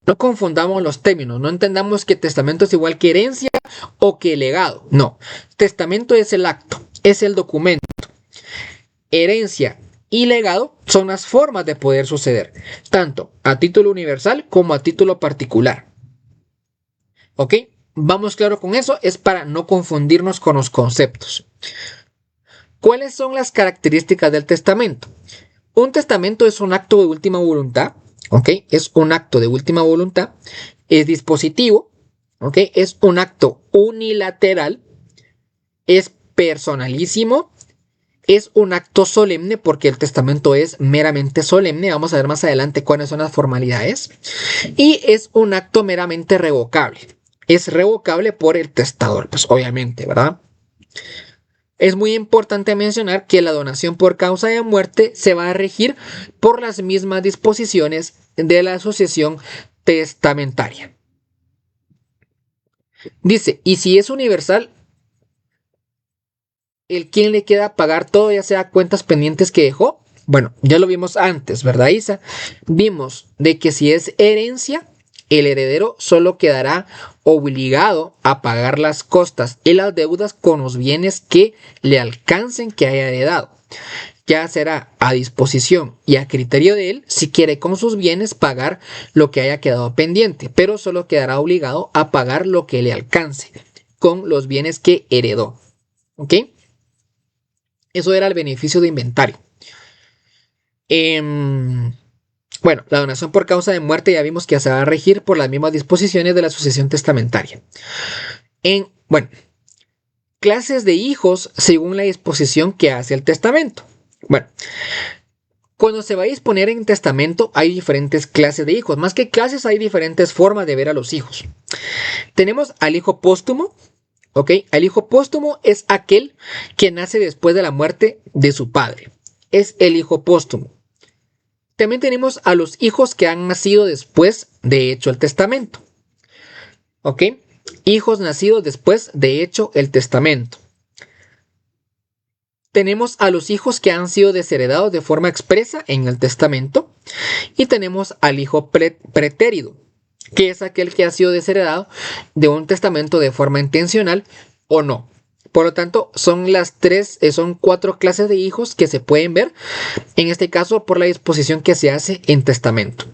no confundamos los términos, no entendamos que testamento es igual que herencia o que legado, no, testamento es el acto, es el documento, herencia y legado son las formas de poder suceder, tanto a título universal como a título particular. ¿Ok? Vamos claro con eso, es para no confundirnos con los conceptos. ¿Cuáles son las características del testamento? Un testamento es un acto de última voluntad, ¿ok? Es un acto de última voluntad, es dispositivo, ¿ok? Es un acto unilateral, es personalísimo, es un acto solemne porque el testamento es meramente solemne. Vamos a ver más adelante cuáles son las formalidades. Y es un acto meramente revocable. Es revocable por el testador, pues obviamente, ¿verdad? Es muy importante mencionar que la donación por causa de muerte se va a regir por las mismas disposiciones de la sucesión testamentaria. Dice, y si es universal, el quien le queda pagar todo, ya sea cuentas pendientes que dejó. Bueno, ya lo vimos antes, ¿verdad, Isa? Vimos de que si es herencia, el heredero solo quedará obligado a pagar las costas y las deudas con los bienes que le alcancen que haya heredado. Ya será a disposición y a criterio de él si quiere con sus bienes pagar lo que haya quedado pendiente, pero solo quedará obligado a pagar lo que le alcance con los bienes que heredó. ¿Ok? Eso era el beneficio de inventario. Bueno, la donación por causa de muerte ya vimos que se va a regir por las mismas disposiciones de la sucesión testamentaria. Bueno, clases de hijos según la disposición que hace el testamento. Bueno, cuando se va a disponer en testamento hay diferentes clases de hijos. Más que clases, hay diferentes formas de ver a los hijos. Tenemos al hijo póstumo. ¿Ok? El hijo póstumo es aquel que nace después de la muerte de su padre. Es el hijo póstumo. También tenemos a los hijos que han nacido después de hecho el testamento. ¿Ok? Hijos nacidos después de hecho el testamento. Tenemos a los hijos que han sido desheredados de forma expresa en el testamento. Y tenemos al hijo pretérido, que es aquel que ha sido desheredado de un testamento de forma intencional o no. Por lo tanto, son cuatro clases de hijos que se pueden ver, en este caso por la disposición que se hace en testamento.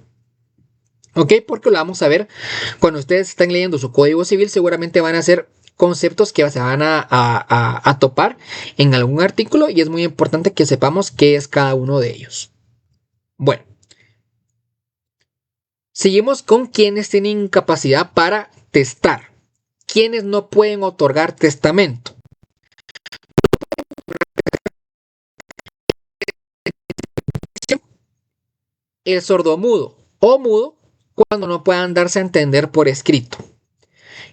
¿Ok? Porque lo vamos a ver cuando ustedes están leyendo su Código Civil, seguramente van a ser conceptos que se van a topar en algún artículo y es muy importante que sepamos qué es cada uno de ellos. Bueno. Seguimos con quienes tienen incapacidad para testar. Quienes no pueden otorgar testamento. El sordomudo o mudo cuando no puedan darse a entender por escrito.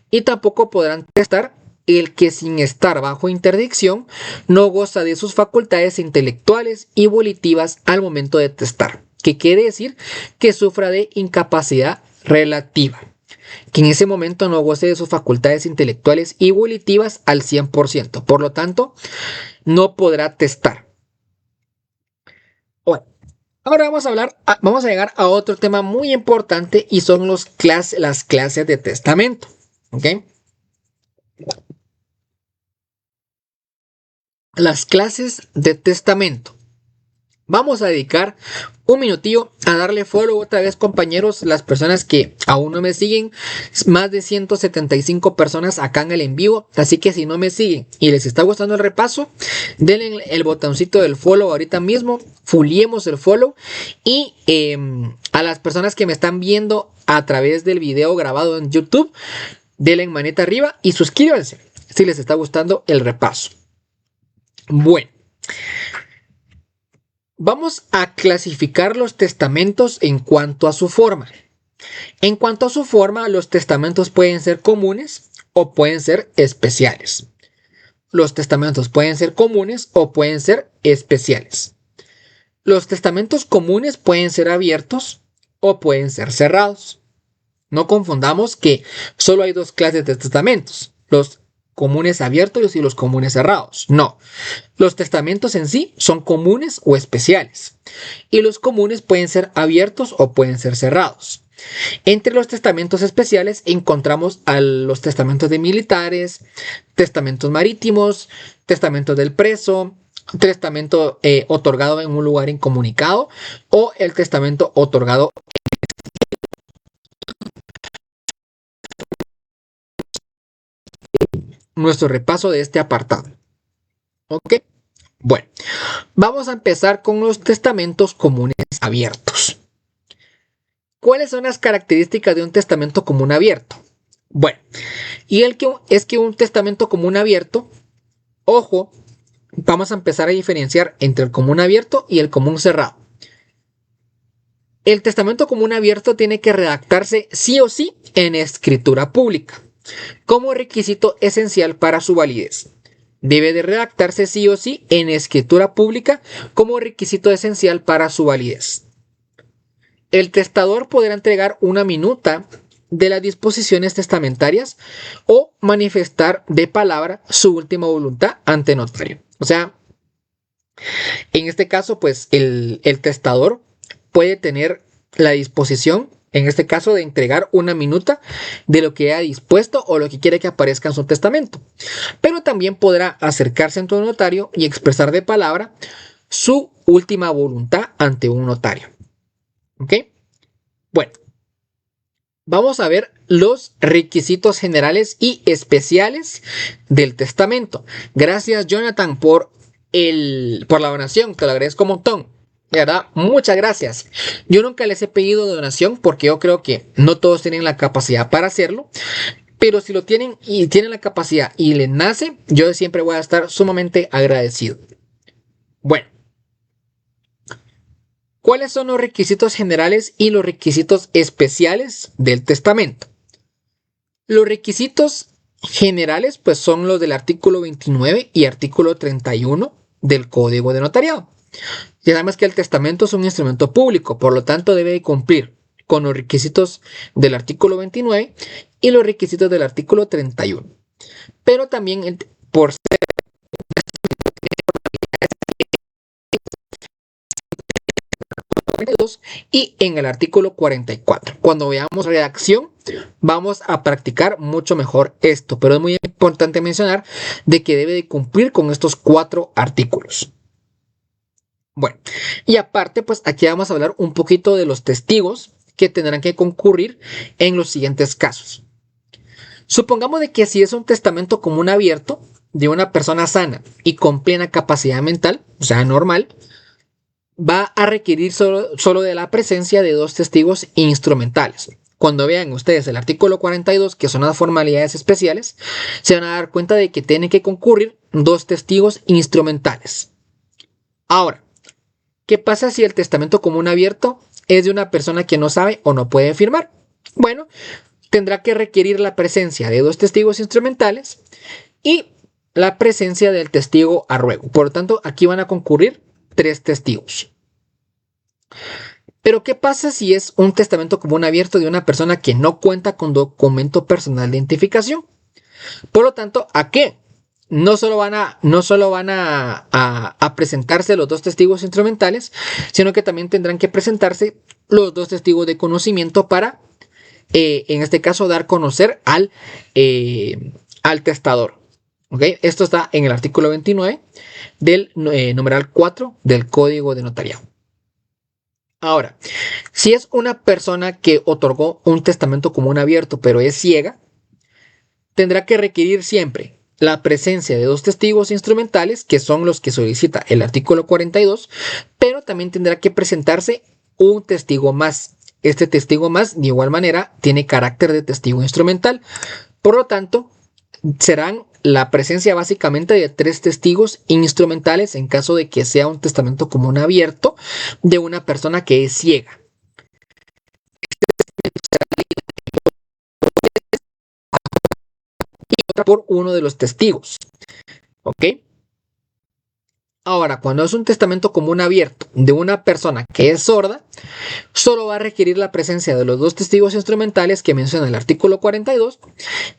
Y tampoco podrán testar el que sin estar bajo interdicción no goza de sus facultades intelectuales y volitivas al momento de testar. ¿Qué quiere decir? Que sufra de incapacidad relativa. Que en ese momento no goce de sus facultades intelectuales y volitivas al 100%. Por lo tanto, no podrá testar. Bueno, ahora vamos a llegar a otro tema muy importante y son las clases de testamento. ¿Ok? Las clases de testamento. Vamos a dedicar un minutillo a darle follow otra vez, compañeros, las personas que aún no me siguen, más de 175 personas acá en el en vivo, así que si no me siguen y les está gustando el repaso, denle el botoncito del follow ahorita mismo, fuliemos el follow y a las personas que me están viendo a través del video grabado en YouTube, denle manita arriba y suscríbanse si les está gustando el repaso. Bueno. Vamos a clasificar los testamentos en cuanto a su forma. En cuanto a su forma, los testamentos pueden ser comunes o pueden ser especiales. Los testamentos pueden ser comunes o pueden ser especiales. Los testamentos comunes pueden ser abiertos o pueden ser cerrados. No confundamos que solo hay dos clases de testamentos. Los comunes abiertos y los comunes cerrados. No, los testamentos en sí son comunes o especiales y los comunes pueden ser abiertos o pueden ser cerrados. Entre los testamentos especiales encontramos a los testamentos de militares, testamentos marítimos, testamentos del preso, testamento otorgado en un lugar incomunicado o el testamento otorgado nuestro repaso de este apartado. ¿Ok? Bueno, vamos a empezar con los testamentos comunes abiertos. ¿Cuáles son las características de un testamento común abierto? Bueno, es que un testamento común abierto, ojo, vamos a empezar a diferenciar entre el común abierto y el común cerrado. El testamento común abierto tiene que redactarse sí o sí en escritura pública, como requisito esencial para su validez. Debe de redactarse sí o sí en escritura pública como requisito esencial para su validez. El testador podrá entregar una minuta de las disposiciones testamentarias o manifestar de palabra su última voluntad ante notario. O sea, en este caso, pues el testador puede tener la disposición En este caso, de entregar una minuta de lo que ha dispuesto o lo que quiere que aparezca en su testamento. Pero también podrá acercarse ante un notario y expresar de palabra su última voluntad ante un notario. ¿Ok? Bueno, vamos a ver los requisitos generales y especiales del testamento. Gracias, Jonathan, por la donación. Te lo agradezco un montón. De verdad, muchas gracias. Yo nunca les he pedido donación porque yo creo que no todos tienen la capacidad para hacerlo. Pero si lo tienen y tienen la capacidad y les nace, yo siempre voy a estar sumamente agradecido. Bueno, ¿cuáles son los requisitos generales y los requisitos especiales del testamento? Los requisitos generales pues son los del artículo 29 y artículo 31 del Código de Notariado. Ya sabemos que el testamento es un instrumento público, por lo tanto debe cumplir con los requisitos del artículo 29 y los requisitos del artículo 31. Pero también por ser y en el artículo 44. Cuando veamos redacción, vamos a practicar mucho mejor esto, pero es muy importante mencionar de que debe de cumplir con estos 4 artículos. Bueno, y aparte, pues aquí vamos a hablar un poquito de los testigos que tendrán que concurrir en los siguientes casos. Supongamos de que si es un testamento común abierto de una persona sana y con plena capacidad mental, o sea, normal, va a requerir solo de la presencia de 2 testigos instrumentales. Cuando vean ustedes el artículo 42, que son las formalidades especiales, se van a dar cuenta de que tienen que concurrir 2 testigos instrumentales. Ahora, ¿qué pasa si el testamento común abierto es de una persona que no sabe o no puede firmar? Bueno, tendrá que requerir la presencia de 2 testigos instrumentales y la presencia del testigo a ruego. Por lo tanto, aquí van a concurrir 3 testigos. Pero ¿qué pasa si es un testamento común abierto de una persona que no cuenta con documento personal de identificación? Por lo tanto, ¿a qué? No solo van a presentarse los 2 testigos instrumentales, sino que también tendrán que presentarse los 2 testigos de conocimiento para, en este caso, dar a conocer al testador. ¿Okay? Esto está en el artículo 29 del numeral 4 del Código de Notariado. Ahora, si es una persona que otorgó un testamento común abierto pero es ciega, tendrá que requerir siempre la presencia de 2 testigos instrumentales, que son los que solicita el artículo 42, pero también tendrá que presentarse un testigo más. Este testigo más, de igual manera, tiene carácter de testigo instrumental. Por lo tanto, serán la presencia básicamente de 3 testigos instrumentales en caso de que sea un testamento común abierto de una persona que es ciega. Y por uno de los testigos. ¿Ok? Ahora, cuando es un testamento común abierto de una persona que es sorda, solo va a requerir la presencia de los 2 testigos instrumentales que menciona el artículo 42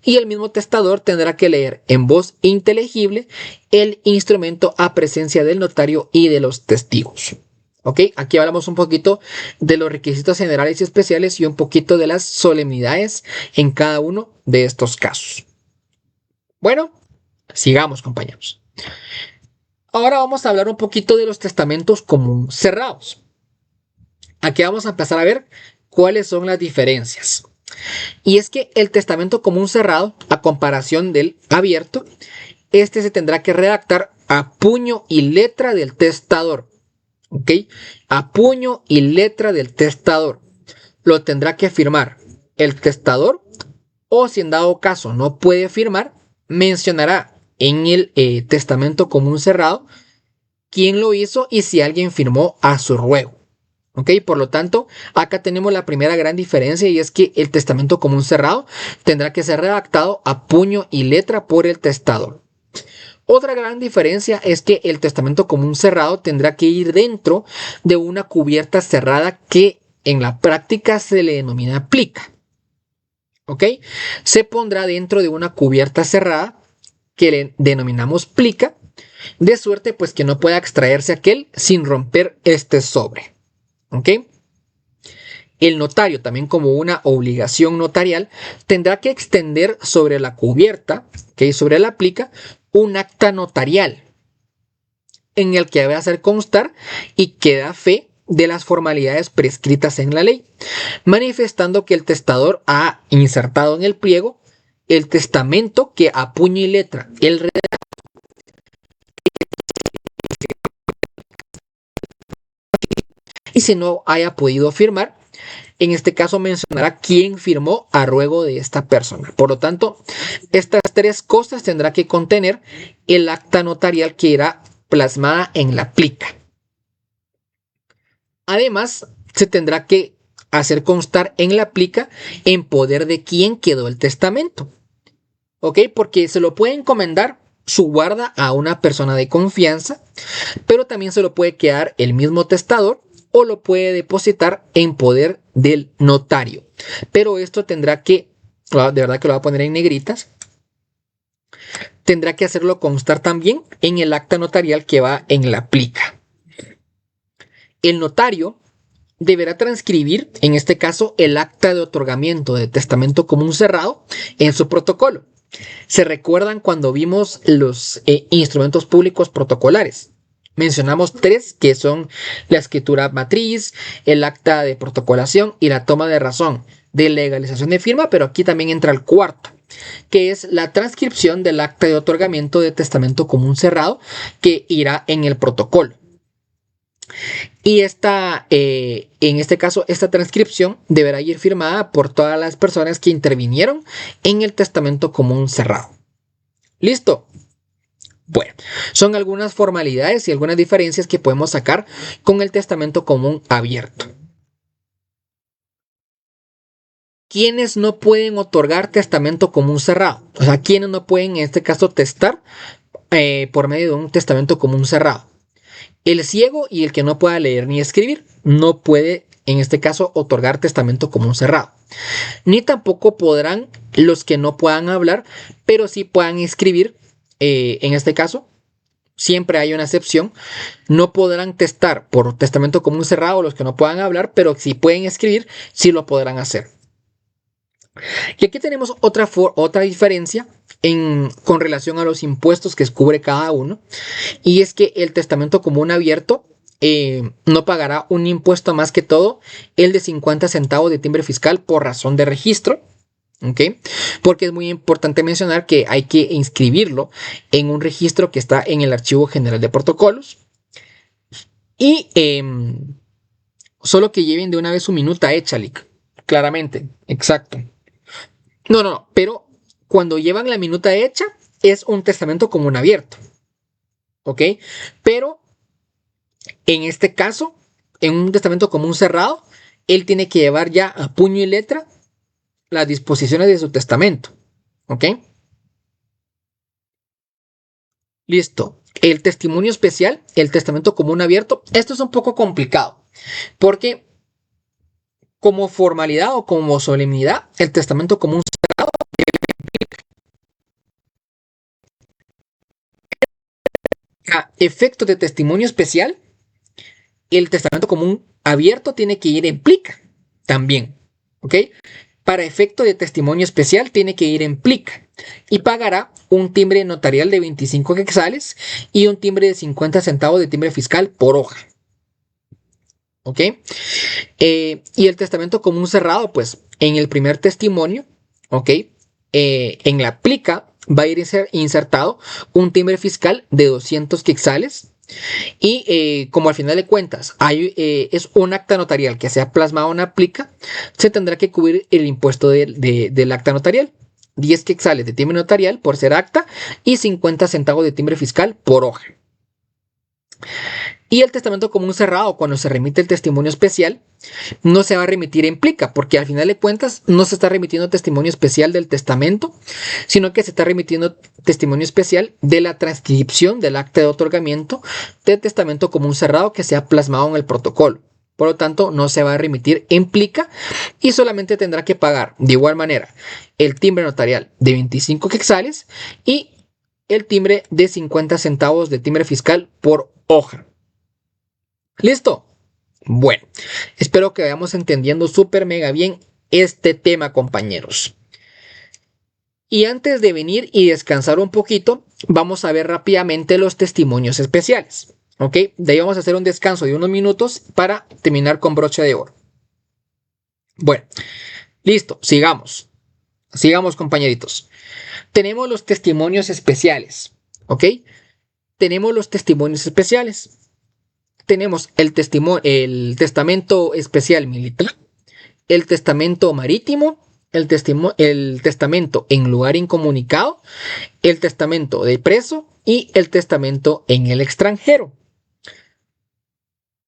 y el mismo testador tendrá que leer en voz inteligible el instrumento a presencia del notario y de los testigos. ¿Ok? Aquí hablamos un poquito de los requisitos generales y especiales y un poquito de las solemnidades en cada uno de estos casos. Bueno, sigamos, compañeros. Ahora vamos a hablar un poquito de los testamentos común cerrados. Aquí vamos a empezar a ver cuáles son las diferencias. Y es que el testamento común cerrado, a comparación del abierto, este se tendrá que redactar a puño y letra del testador. ¿Ok? A puño y letra del testador. Lo tendrá que firmar el testador, o si en dado caso no puede firmar, mencionará en el testamento común cerrado quién lo hizo y si alguien firmó a su ruego. ¿Ok? Por lo tanto, acá tenemos la primera gran diferencia, y es que el testamento común cerrado tendrá que ser redactado a puño y letra por el testador. Otra gran diferencia es que el testamento común cerrado tendrá que ir dentro de una cubierta cerrada que en la práctica se le denomina plica. ¿Ok? Se pondrá dentro de una cubierta cerrada que le denominamos plica, de suerte pues que no pueda extraerse aquel sin romper este sobre. ¿Ok? El notario, también como una obligación notarial, tendrá que extender sobre la cubierta, que sobre la plica, un acta notarial en el que va a hacer constar y que da fe de las formalidades prescritas en la ley, manifestando que el testador ha insertado en el pliego el testamento que a puño y letra el y si no haya podido firmar, en este caso mencionará quién firmó a ruego de esta persona. Por lo tanto, estas tres cosas tendrá que contener el acta notarial que irá plasmada en la plica. Además, se tendrá que hacer constar en la plica en poder de quién quedó el testamento. ¿Ok? Porque se lo puede encomendar su guarda a una persona de confianza, pero también se lo puede quedar el mismo testador o lo puede depositar en poder del notario. Pero esto tendrá que, de verdad que lo voy a poner en negritas, tendrá que hacerlo constar también en el acta notarial que va en la plica. El notario deberá transcribir, en este caso, el acta de otorgamiento de testamento común cerrado en su protocolo. ¿Se recuerdan cuando vimos los instrumentos públicos protocolares? Mencionamos tres, que son la escritura matriz, el acta de protocolación y la toma de razón de legalización de firma, pero aquí también entra el cuarto, que es la transcripción del acta de otorgamiento de testamento común cerrado que irá en el protocolo. Y en este caso, esta transcripción deberá ir firmada por todas las personas que intervinieron en el testamento común cerrado. ¿Listo? Bueno, son algunas formalidades y algunas diferencias que podemos sacar con el testamento común abierto. ¿Quiénes no pueden otorgar testamento común cerrado? O sea, ¿quiénes no pueden en este caso testar por medio de un testamento común cerrado? El ciego y el que no pueda leer ni escribir no puede, en este caso, otorgar testamento común cerrado. Ni tampoco podrán los que no puedan hablar, pero sí puedan escribir. En este caso, siempre hay una excepción. No podrán testar por testamento común cerrado los que no puedan hablar, pero si pueden escribir, sí lo podrán hacer. Y aquí tenemos otra diferencia con relación a los impuestos que cubre cada uno. Y es que el testamento común abierto no pagará un impuesto más que todo, el de 50 centavos de timbre fiscal por razón de registro. ¿Ok? Porque es muy importante mencionar que hay que inscribirlo en un registro que está en el Archivo General de Protocolos. Y solo que lleven de una vez su minuta hecha, claramente, exacto. No, pero cuando llevan la minuta hecha es un testamento común abierto. ¿Ok? Pero en este caso, en un testamento común cerrado, él tiene que llevar ya a puño y letra las disposiciones de su testamento. ¿Ok? Listo. El testimonio especial, el testamento común abierto, esto es un poco complicado, porque como formalidad o como solemnidad, el testamento común cerrado, a efectos de testimonio especial, el testamento común abierto tiene que ir en plica también. ¿Ok? Para efecto de testimonio especial tiene que ir en plica y pagará un timbre notarial de 25 quetzales y un timbre de 50 centavos de timbre fiscal por hoja. ¿Ok? Y el testamento común cerrado, pues en el primer testimonio, ¿ok? En la plica va a ir insertado un timbre fiscal de 200 quetzales. Y como al final de cuentas es un acta notarial que se ha plasmado en una plica, se tendrá que cubrir el impuesto del acta notarial. 10 quetzales de timbre notarial por ser acta y 50 centavos de timbre fiscal por hoja. Y el testamento común cerrado, cuando se remite el testimonio especial, no se va a remitir en plica, porque al final de cuentas no se está remitiendo testimonio especial del testamento, sino que se está remitiendo testimonio especial de la transcripción del acta de otorgamiento del testamento común cerrado que se ha plasmado en el protocolo. Por lo tanto, no se va a remitir en plica y solamente tendrá que pagar de igual manera el timbre notarial de 25 quetzales y el timbre de 50 centavos de timbre fiscal por hoja. ¿Listo? Bueno, espero que vayamos entendiendo súper mega bien este tema, compañeros. Y antes de venir y descansar un poquito, vamos a ver rápidamente los testimonios especiales. ¿Ok? De ahí vamos a hacer un descanso de unos minutos para terminar con broche de oro. Bueno, listo, sigamos. Sigamos, compañeritos. Tenemos los testimonios especiales. ¿Ok? Tenemos los testimonios especiales. Tenemos el testamento especial militar, el testamento marítimo, el testamento en lugar incomunicado, el testamento de preso y el testamento en el extranjero.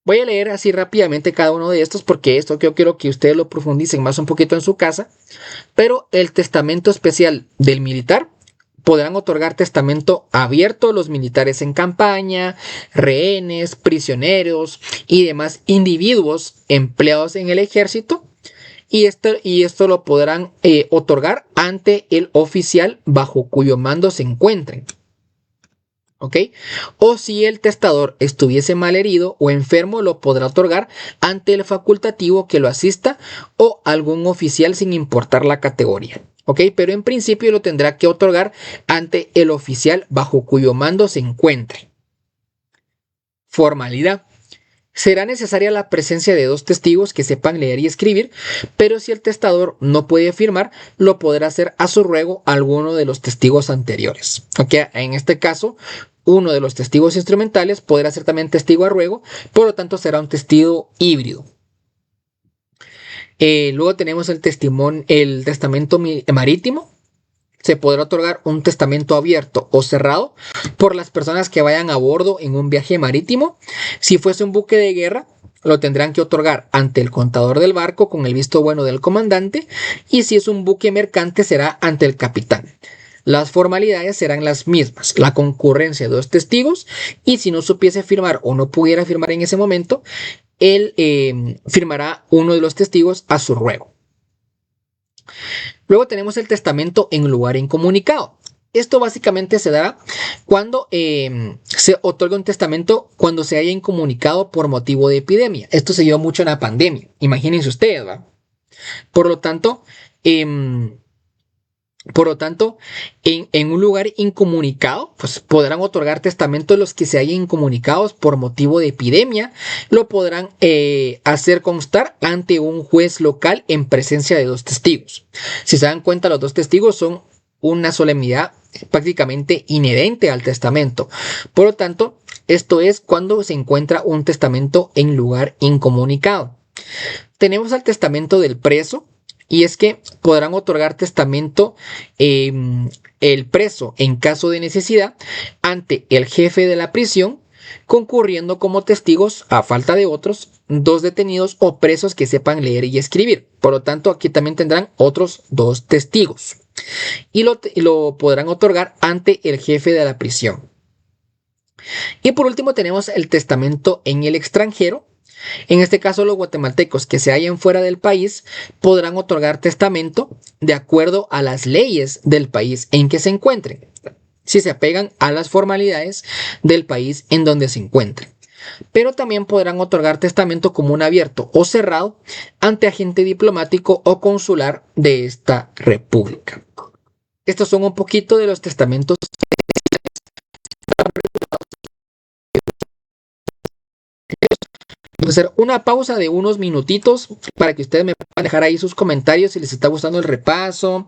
Voy a leer así rápidamente cada uno de estos porque esto yo quiero que ustedes lo profundicen más un poquito en su casa. Pero el testamento especial del militar podrán otorgar testamento abierto a los militares en campaña, rehenes, prisioneros y demás individuos empleados en el ejército. Y esto lo podrán otorgar ante el oficial bajo cuyo mando se encuentren. ¿Ok? O si el testador estuviese malherido o enfermo, lo podrá otorgar ante el facultativo que lo asista o algún oficial sin importar la categoría. ¿Ok? Pero en principio lo tendrá que otorgar ante el oficial bajo cuyo mando se encuentre. Formalidad. Será necesaria la presencia de 2 testigos que sepan leer y escribir, pero si el testador no puede firmar, lo podrá hacer a su ruego alguno de los testigos anteriores. ¿Okay? En este caso, uno de los testigos instrumentales podrá ser también testigo a ruego, por lo tanto será un testigo híbrido. Luego tenemos el testamento marítimo. Se podrá otorgar un testamento abierto o cerrado por las personas que vayan a bordo en un viaje marítimo. Si fuese un buque de guerra, lo tendrán que otorgar ante el contador del barco con el visto bueno del comandante, y si es un buque mercante será ante el capitán. Las formalidades serán las mismas, la concurrencia de 2 testigos, y si no supiese firmar o no pudiera firmar en ese momento, él firmará uno de los testigos a su ruego. Luego tenemos el testamento en lugar incomunicado. Esto básicamente se dará cuando se otorga un testamento cuando se haya incomunicado por motivo de epidemia. Esto se dio mucho en la pandemia. Imagínense ustedes, ¿va? Por lo tanto, en un lugar incomunicado, pues podrán otorgar testamento los que se hayan incomunicados por motivo de epidemia. Lo podrán hacer constar ante un juez local en presencia de 2 testigos. Si se dan cuenta, los 2 testigos son una solemnidad prácticamente inherente al testamento. Por lo tanto, esto es cuando se encuentra un testamento en lugar incomunicado. Tenemos al testamento del preso. Y es que podrán otorgar testamento el preso en caso de necesidad ante el jefe de la prisión, concurriendo como testigos, a falta de otros, 2 detenidos o presos que sepan leer y escribir. Por lo tanto, aquí también tendrán otros 2 testigos. Y lo podrán otorgar ante el jefe de la prisión. Y por último tenemos el testamento en el extranjero. En este caso, los guatemaltecos que se hallen fuera del país podrán otorgar testamento de acuerdo a las leyes del país en que se encuentren, si se apegan a las formalidades del país en donde se encuentren. Pero también podrán otorgar testamento común abierto o cerrado ante agente diplomático o consular de esta república. Estos son un poquito de los testamentos. Vamos a hacer una pausa de unos minutitos para que ustedes me puedan dejar ahí sus comentarios si les está gustando el repaso,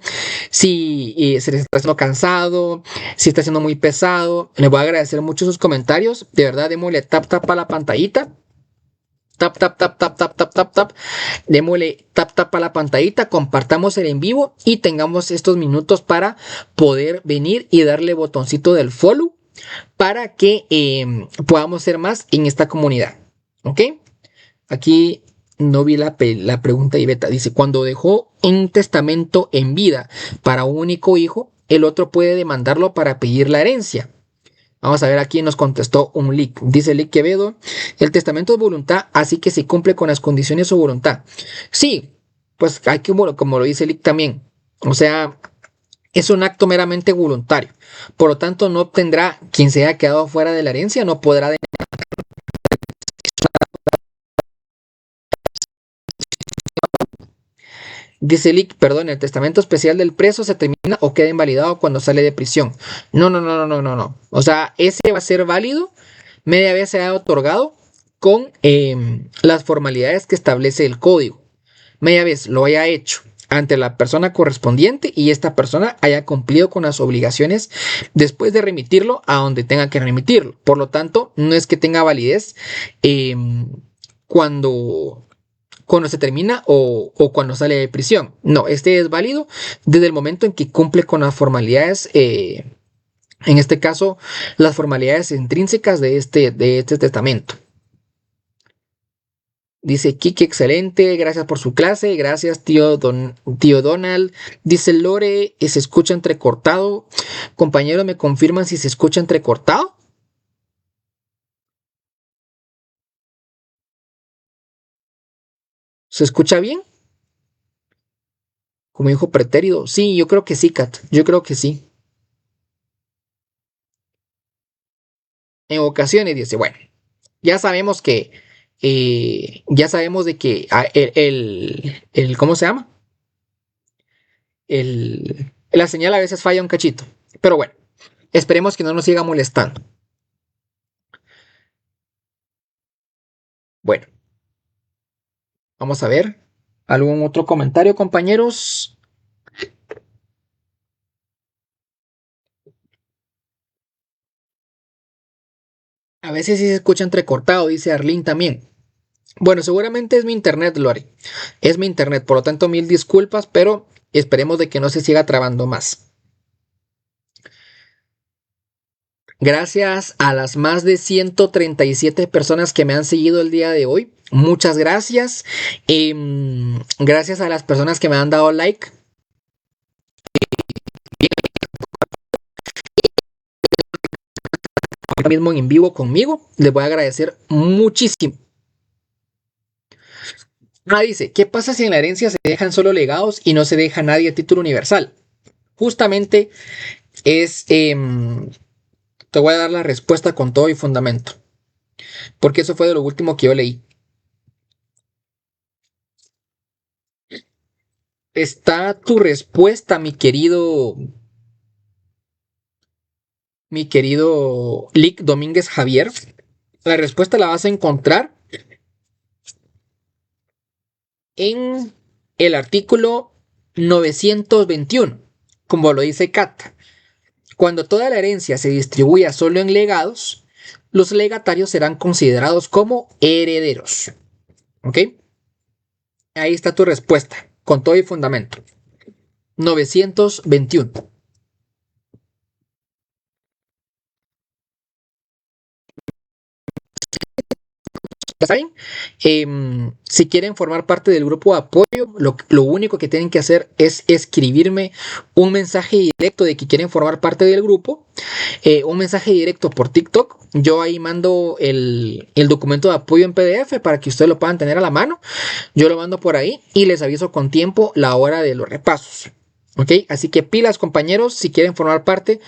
si se les está haciendo cansado, si está siendo muy pesado. Les voy a agradecer mucho sus comentarios. De verdad, démosle tap tap a la pantallita. Tap tap tap tap tap tap tap tap. Démosle tap tap a la pantallita, compartamos el en vivo y tengamos estos minutos para poder venir y darle botoncito del follow para que podamos ser más en esta comunidad. ¿Ok? Aquí no vi la pregunta, Iveta. Dice, cuando dejó un testamento en vida para un único hijo, el otro puede demandarlo para pedir la herencia. Vamos a ver aquí nos contestó un Lick. Dice Lick Quevedo, el testamento es voluntad, así que se cumple con las condiciones de su voluntad. Sí, pues hay que, como lo dice Lick también. O sea, es un acto meramente voluntario. Por lo tanto, no obtendrá, quien se haya quedado fuera de la herencia, no podrá Dice Lick, perdón, el testamento especial del preso se termina o queda invalidado cuando sale de prisión. No, no, no, no, no, no, no. O sea, ese va a ser válido media vez se ha otorgado con las formalidades que establece el código. Media vez lo haya hecho ante la persona correspondiente y esta persona haya cumplido con las obligaciones después de remitirlo a donde tenga que remitirlo. Por lo tanto, no es que tenga validez cuando se termina o cuando sale de prisión. No, este es válido desde el momento en que cumple con las formalidades, en este caso, las formalidades intrínsecas de este testamento. Dice Kiki, excelente, gracias por su clase, gracias tío Donald. Dice Lore, ¿se escucha entrecortado? Compañeros, ¿me confirman si se escucha entrecortado? ¿Se escucha bien? Como dijo pretérito. Sí, yo creo que sí, Kat. Yo creo que sí. En ocasiones dice, bueno, ya sabemos que, ya sabemos de que ¿cómo se llama? La señal a veces falla un cachito. Pero bueno, esperemos que no nos siga molestando. Bueno, vamos a ver. ¿Algún otro comentario, compañeros? A veces sí se escucha entrecortado, dice Arlene también. Bueno, seguramente es mi internet, Lore. Es mi internet, por lo tanto, mil disculpas, pero esperemos de que no se siga trabando más. Gracias a las más de 137 personas que me han seguido el día de hoy. Muchas gracias. Gracias a las personas que me han dado like. Ahora mismo en vivo conmigo. Les voy a agradecer muchísimo. Dice, ¿qué pasa si en la herencia se dejan solo legados y no se deja a nadie a título universal? Justamente es... te voy a dar la respuesta con todo y fundamento. Porque eso fue de lo último que yo leí. Está tu respuesta, mi querido Lick Domínguez Javier. La respuesta la vas a encontrar en el artículo 921, como lo dice Kat. Cuando toda la herencia se distribuya solo en legados, los legatarios serán considerados como herederos. ¿Ok? Ahí está tu respuesta, con todo y fundamento. 921. ¿Ya saben? Si quieren formar parte del grupo de apoyo, lo único que tienen que hacer es escribirme un mensaje directo de que quieren formar parte del grupo, un mensaje directo por TikTok. Yo ahí mando el documento de apoyo en PDF para que ustedes lo puedan tener a la mano. Yo lo mando por ahí y les aviso con tiempo la hora de los repasos. ¿Ok? Así que pilas, compañeros, si quieren formar parte,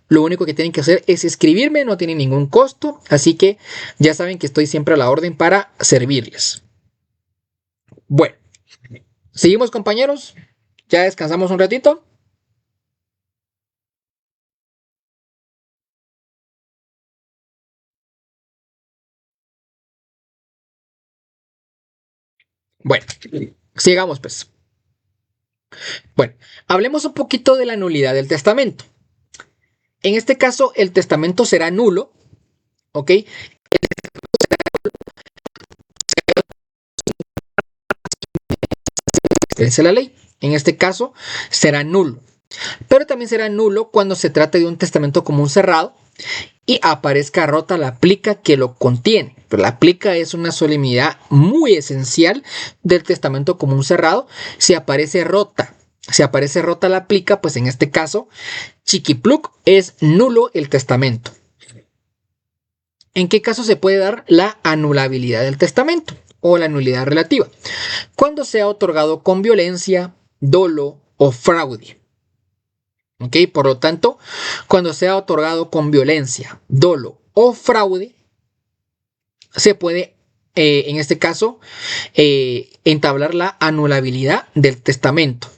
lo único que tienen que hacer es escribirme, no tiene ningún costo, así que ya saben que estoy siempre a la orden para servirles. Bueno, seguimos, compañeros, ya descansamos un ratito. Bueno, sigamos pues. Bueno, hablemos un poquito de la nulidad del testamento. En este caso, el testamento será nulo, ¿ok? Es la ley. En este caso, será nulo. Pero también será nulo cuando se trate de un testamento común cerrado y aparezca rota la plica que lo contiene. Pero la plica es una solemnidad muy esencial del testamento común cerrado. Si aparece rota la plica, pues en este caso, chiquipluc, es nulo el testamento. ¿En qué caso se puede dar la anulabilidad del testamento o la nulidad relativa? Cuando sea otorgado con violencia, dolo o fraude. ¿Ok? Por lo tanto, cuando sea otorgado con violencia, dolo o fraude, se puede en este caso, entablar la anulabilidad del testamento.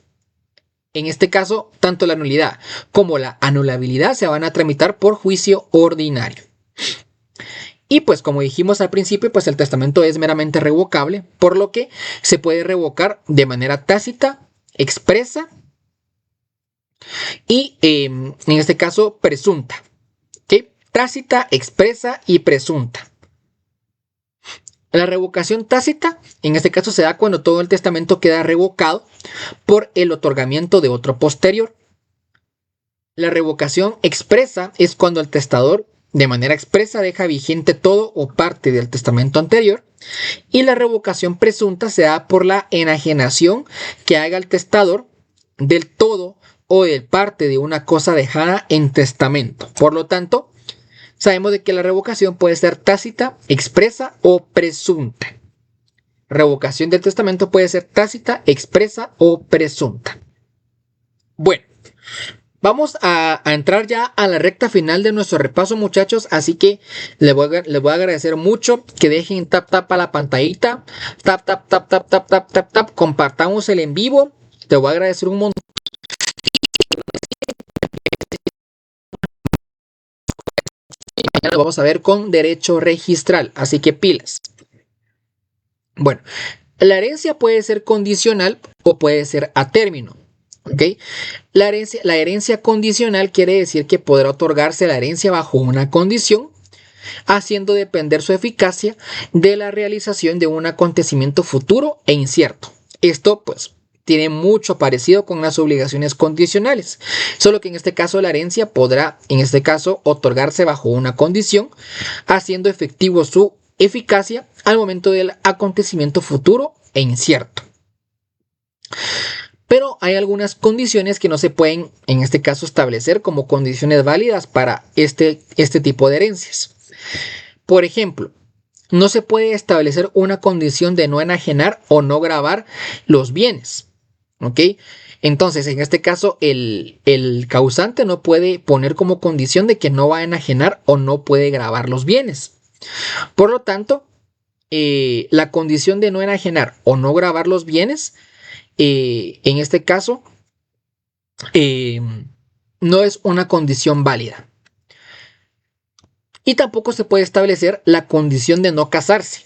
En este caso, tanto la nulidad como la anulabilidad se van a tramitar por juicio ordinario. Y pues como dijimos al principio, pues el testamento es meramente revocable, por lo que se puede revocar de manera tácita, expresa y en este caso presunta. ¿Okay? Tácita, expresa y presunta. La revocación tácita, en este caso, se da cuando todo el testamento queda revocado por el otorgamiento de otro posterior. La revocación expresa es cuando el testador de manera expresa deja vigente todo o parte del testamento anterior, y la revocación presunta se da por la enajenación que haga el testador del todo o de parte de una cosa dejada en testamento. Por lo tanto, sabemos de que la revocación puede ser tácita, expresa o presunta. Revocación del testamento puede ser tácita, expresa o presunta. Bueno, vamos a entrar ya a la recta final de nuestro repaso, muchachos. Así que les voy a agradecer mucho que dejen tap a la pantallita. Tap. Compartamos el en vivo. Te voy a agradecer un montón. Mañana lo vamos a ver con derecho registral. Así que pilas. Bueno, la herencia puede ser condicional o puede ser a término. ¿Okay? La herencia condicional quiere decir que podrá otorgarse la herencia bajo una condición, haciendo depender su eficacia de la realización de un acontecimiento futuro e incierto. Esto, pues, tiene mucho parecido con las obligaciones condicionales, solo que en este caso la herencia podrá, en este caso, otorgarse bajo una condición, haciendo efectivo su eficacia al momento del acontecimiento futuro e incierto. Pero hay algunas condiciones que no se pueden, en este caso, establecer como condiciones válidas para este tipo de herencias. Por ejemplo, no se puede establecer una condición de no enajenar o no gravar los bienes. ¿Ok? Entonces, en este caso, el causante no puede poner como condición de que no va a enajenar o no puede gravar los bienes. Por lo tanto, la condición de no enajenar o no gravar los bienes, en este caso, no es una condición válida. Y tampoco se puede establecer la condición de no casarse,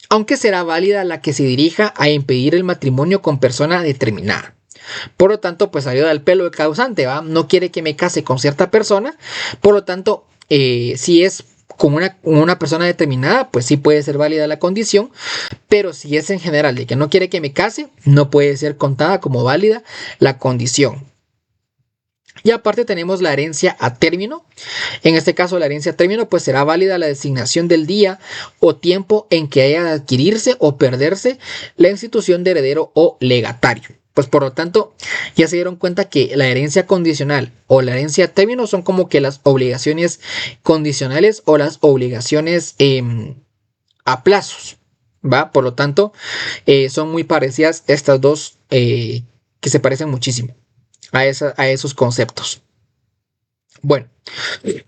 aunque será válida la que se dirija a impedir el matrimonio con persona determinada. Por lo tanto, pues salió del pelo el causante, ¿va? No quiere que me case con cierta persona, por lo tanto, si es con una persona determinada, pues sí puede ser válida la condición, pero si es en general de que no quiere que me case, no puede ser contada como válida la condición. Y aparte tenemos la herencia a término. En este caso, la herencia a término pues será válida la designación del día o tiempo en que haya de adquirirse o perderse la institución de heredero o legatario. Pues por lo tanto, ya se dieron cuenta que la herencia condicional o la herencia a término son como que las obligaciones condicionales o las obligaciones a plazos, ¿va? Por lo tanto, son muy parecidas estas dos que se parecen muchísimo a esos conceptos. Bueno,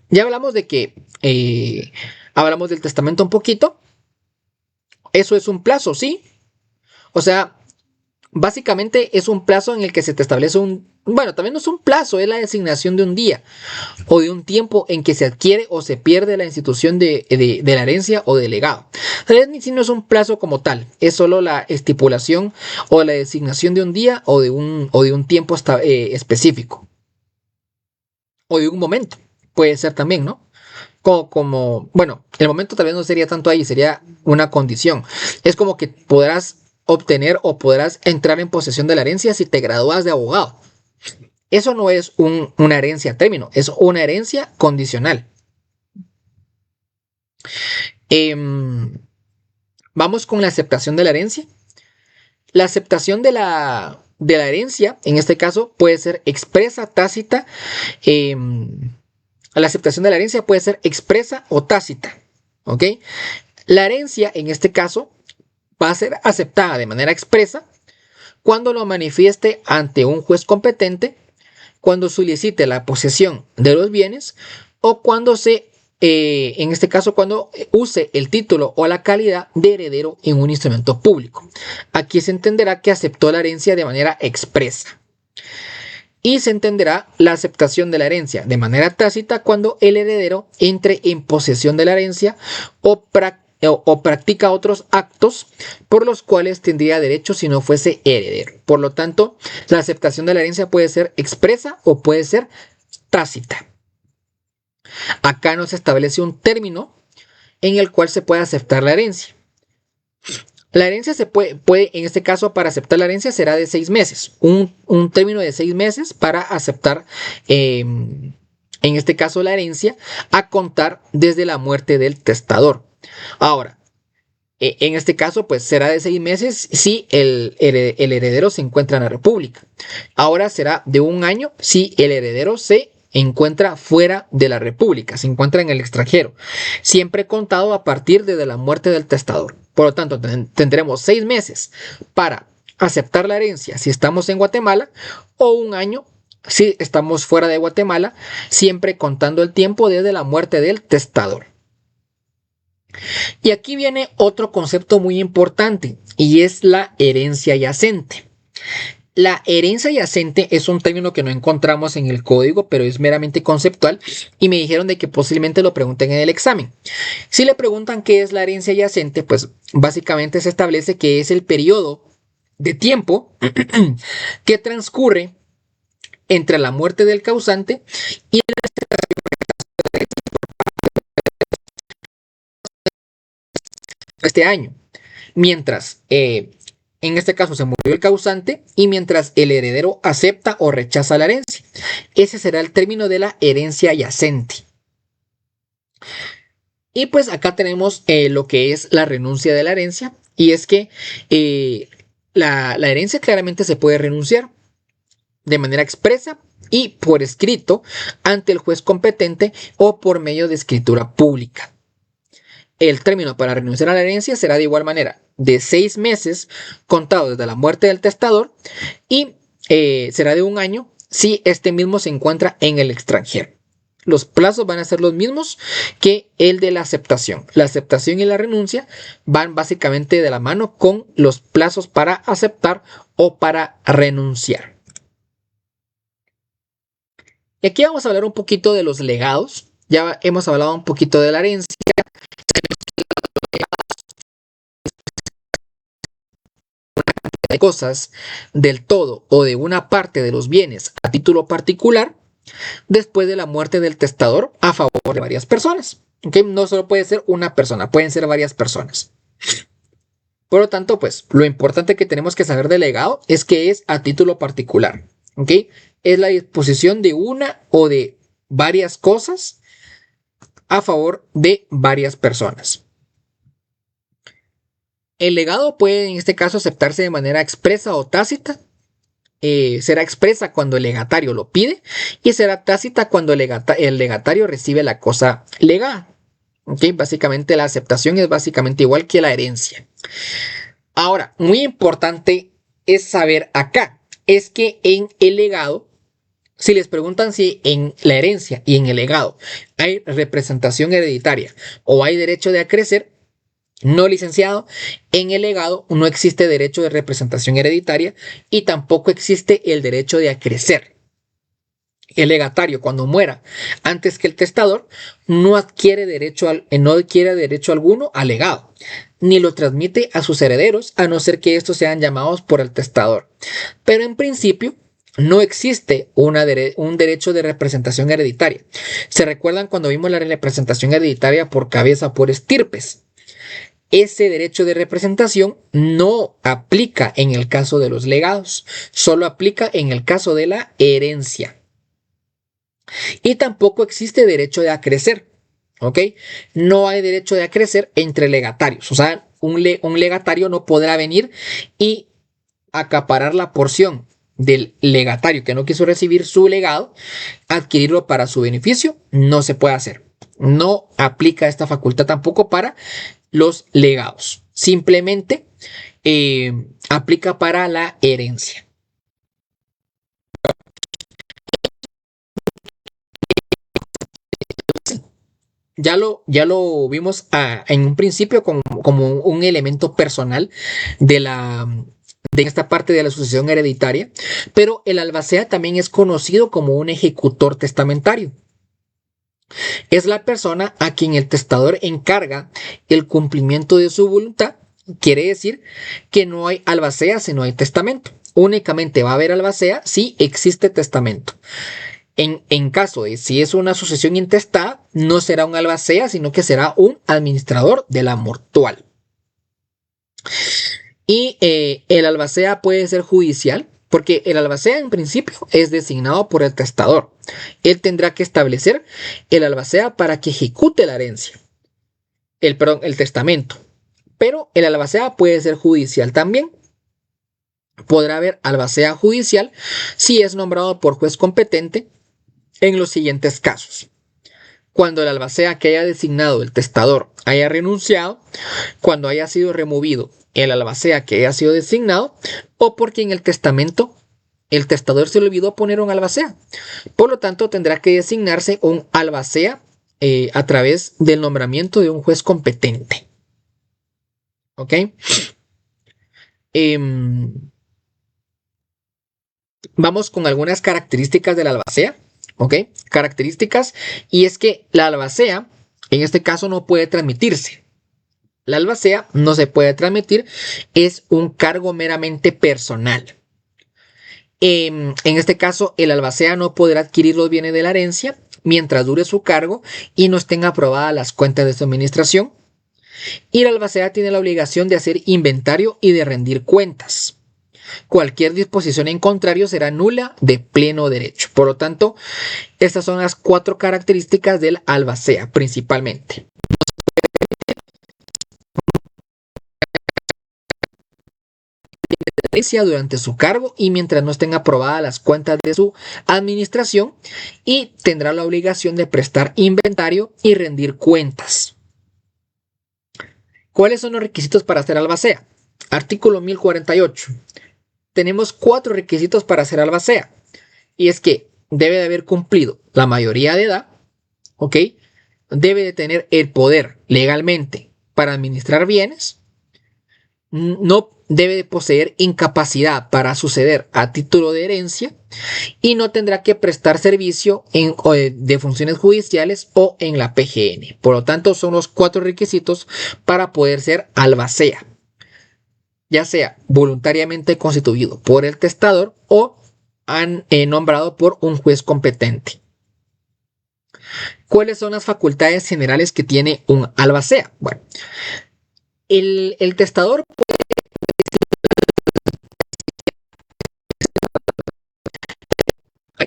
ya hablamos de que hablamos del testamento un poquito. Eso es un plazo, ¿sí? O sea, básicamente es un plazo en el que se te establece bueno, también no es un plazo, es la designación de un día o de un tiempo en que se adquiere o se pierde la institución de la herencia o del legado. Si no es un plazo como tal, es solo la estipulación o la designación de un día o de un tiempo específico. O de un momento, puede ser también, ¿no? Bueno, el momento tal vez no sería tanto ahí, sería una condición. Es como que podrás obtener o podrás entrar en posesión de la herencia si te gradúas de abogado. Eso no es una herencia a término, es una herencia condicional. Vamos con la aceptación de la herencia. La aceptación de la herencia, en este caso, puede ser expresa, tácita. La aceptación de la herencia puede ser expresa o tácita. ¿Ok? La herencia, en este caso, va a ser aceptada de manera expresa cuando lo manifieste ante un juez competente, cuando solicite la posesión de los bienes o cuando se en este caso cuando use el título o la calidad de heredero en un instrumento público. Aquí se entenderá que aceptó la herencia de manera expresa. Y se entenderá la aceptación de la herencia de manera tácita cuando el heredero entre en posesión de la herencia o practica otros actos por los cuales tendría derecho si no fuese heredero. Por lo tanto, la aceptación de la herencia puede ser expresa o puede ser tácita. Acá nos establece un término en el cual se puede aceptar la herencia. La herencia se puede, en este caso, para aceptar la herencia será de 6 meses. Un término de 6 meses para aceptar, en este caso, la herencia a contar desde la muerte del testador. Ahora, en este caso, pues será de 6 meses si el heredero se encuentra en la República. Ahora será de 1 año si el heredero se encuentra fuera de la República, se encuentra en el extranjero, siempre contado a partir de la muerte del testador. Por lo tanto, tendremos 6 meses para aceptar la herencia si estamos en Guatemala o 1 año si estamos fuera de Guatemala, siempre contando el tiempo desde la muerte del testador. Y aquí viene otro concepto muy importante y es la herencia yacente. La herencia yacente es un término que no encontramos en el código, pero es meramente conceptual y me dijeron de que posiblemente lo pregunten en el examen. Si le preguntan qué es la herencia yacente, pues básicamente se establece que es el periodo de tiempo que transcurre entre la muerte del causante y este año. Mientras, en este caso, se murió el causante y mientras el heredero acepta o rechaza la herencia. Ese será el término de la herencia yacente. Y pues acá tenemos lo que es la renuncia de la herencia. Y es que la herencia claramente se puede renunciar de manera expresa y por escrito ante el juez competente o por medio de escritura pública. El término para renunciar a la herencia será de igual manera de 6 meses contado desde la muerte del testador y será de 1 año si este mismo se encuentra en el extranjero. Los plazos van a ser los mismos que el de la aceptación. La aceptación y la renuncia van básicamente de la mano con los plazos para aceptar o para renunciar. Y aquí vamos a hablar un poquito de los legados. Ya hemos hablado un poquito de la herencia. De cosas del todo o de una parte de los bienes a título particular después de la muerte del testador a favor de varias personas. ¿Okay? No solo puede ser una persona, pueden ser varias personas. Por lo tanto, pues lo importante que tenemos que saber del legado es que es a título particular. ¿Okay? Es la disposición de una o de varias cosas a favor de varias personas. El legado puede en este caso aceptarse de manera expresa o tácita. Será expresa cuando el legatario lo pide y será tácita cuando el legatario recibe la cosa legada. ¿Okay? Básicamente la aceptación es básicamente igual que la herencia. Ahora, muy importante es saber acá, es que en el legado, si les preguntan si en la herencia y en el legado hay representación hereditaria o hay derecho de acrecer, no, licenciado, en el legado no existe derecho de representación hereditaria y tampoco existe el derecho de acrecer. El legatario, cuando muera antes que el testador, no adquiere derecho alguno al legado, ni lo transmite a sus herederos, a no ser que estos sean llamados por el testador. Pero en principio, no existe un derecho de representación hereditaria. ¿Se recuerdan cuando vimos la representación hereditaria por cabeza, por estirpes? Ese derecho de representación no aplica en el caso de los legados, solo aplica en el caso de la herencia. Y tampoco existe derecho de acrecer, ¿ok? No hay derecho de acrecer entre legatarios, o sea, un legatario no podrá venir y acaparar la porción del legatario que no quiso recibir su legado, adquirirlo para su beneficio, no se puede hacer. No aplica esta facultad tampoco para los legados. Simplemente aplica para la herencia. Ya lo vimos en un principio como un elemento personal de de esta parte de la sucesión hereditaria, pero el albacea también es conocido como un ejecutor testamentario. Es la persona a quien el testador encarga el cumplimiento de su voluntad. Quiere decir que no hay albacea si no hay testamento. Únicamente va a haber albacea si existe testamento. En caso de si es una sucesión intestada, no será un albacea, sino que será un administrador de la mortual. Y el albacea puede ser judicial, porque el albacea en principio es designado por el testador. Él tendrá que establecer el albacea para que ejecute la herencia, el testamento. Pero el albacea puede ser judicial también. Podrá haber albacea judicial si es nombrado por juez competente en los siguientes casos: cuando el albacea que haya designado el testador haya renunciado, cuando haya sido removido el albacea que haya sido designado, o porque en el testamento el testador se le olvidó poner un albacea. Por lo tanto, tendrá que designarse un albacea a través del nombramiento de un juez competente. ¿Ok? Vamos con algunas características de la albacea. ¿Ok? Características. Y es que la albacea, en este caso, no puede transmitirse. La albacea no se puede transmitir, es un cargo meramente personal. En este caso, el albacea no podrá adquirir los bienes de la herencia mientras dure su cargo y no estén aprobadas las cuentas de su administración. Y la albacea tiene la obligación de hacer inventario y de rendir cuentas. Cualquier disposición en contrario será nula de pleno derecho. Por lo tanto, estas son las 4 características del albacea principalmente. Durante su cargo y mientras no estén aprobadas las cuentas de su administración, y tendrá la obligación de prestar inventario y rendir cuentas. ¿Cuáles son los requisitos para ser albacea? Artículo 1048. Tenemos 4 requisitos para ser albacea, y es que debe de haber cumplido la mayoría de edad, ¿ok? Debe de tener el poder legalmente para administrar bienes, no debe de poseer incapacidad para suceder a título de herencia y no tendrá que prestar servicio de funciones judiciales o en la PGN. Por lo tanto, son los 4 requisitos para poder ser albacea, ya sea voluntariamente constituido por el testador o nombrado por un juez competente. ¿Cuáles son las facultades generales que tiene un albacea? Bueno, el testador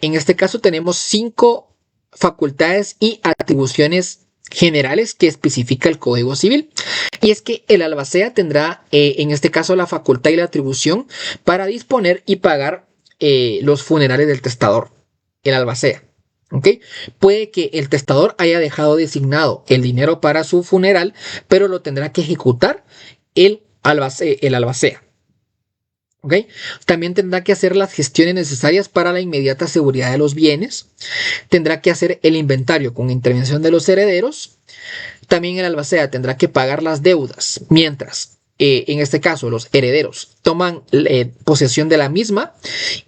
en este caso tenemos 5 facultades y atribuciones generales que especifica el Código Civil. Y es que el albacea tendrá, en este caso, la facultad y la atribución para disponer y pagar los funerales del testador, el albacea. ¿Ok? Puede que el testador haya dejado designado el dinero para su funeral, pero lo tendrá que ejecutar el albacea. ¿Okay? También tendrá que hacer las gestiones necesarias para la inmediata seguridad de los bienes. Tendrá que hacer el inventario con intervención de los herederos. También el albacea tendrá que pagar las deudas mientras, en este caso, los herederos toman posesión de la misma,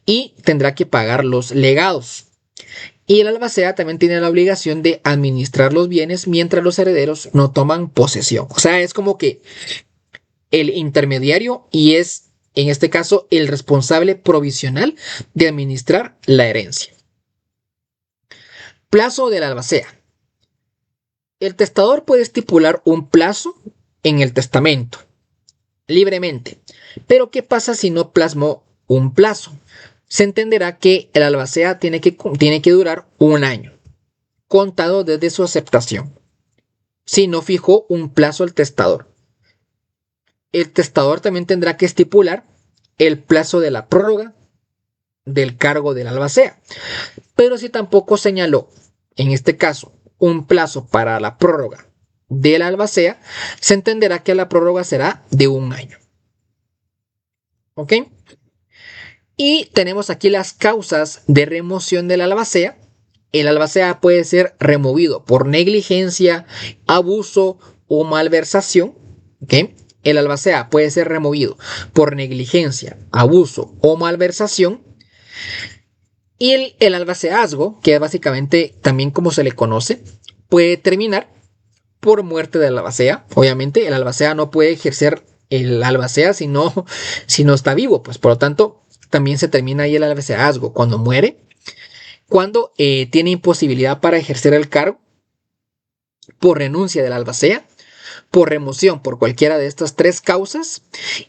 y tendrá que pagar los legados. Y el albacea también tiene la obligación de administrar los bienes mientras los herederos no toman posesión. O sea, es como que el intermediario y es, en este caso, el responsable provisional de administrar la herencia. Plazo del albacea. El testador puede estipular un plazo en el testamento libremente, pero ¿qué pasa si no plasmó un plazo? Se entenderá que el albacea tiene que durar 1 año, contado desde su aceptación, si no fijó un plazo el testador. El testador también tendrá que estipular el plazo de la prórroga del cargo del albacea. Pero si tampoco señaló, en este caso, un plazo para la prórroga de la albacea, se entenderá que la prórroga será de 1 año. ¿Ok? Y tenemos aquí las causas de remoción de la albacea. el albacea puede ser removido por negligencia, abuso o malversación. ¿Okay? El albacea puede ser removido por negligencia, abuso o malversación. Y el albaceazgo, que es básicamente también como se le conoce, puede terminar por muerte del albacea. Obviamente, el albacea no puede ejercer el albacea si no está vivo. Pues por lo tanto, también se termina ahí el albaceazgo cuando muere, cuando tiene imposibilidad para ejercer el cargo por renuncia del albacea, por remoción por cualquiera de estas tres causas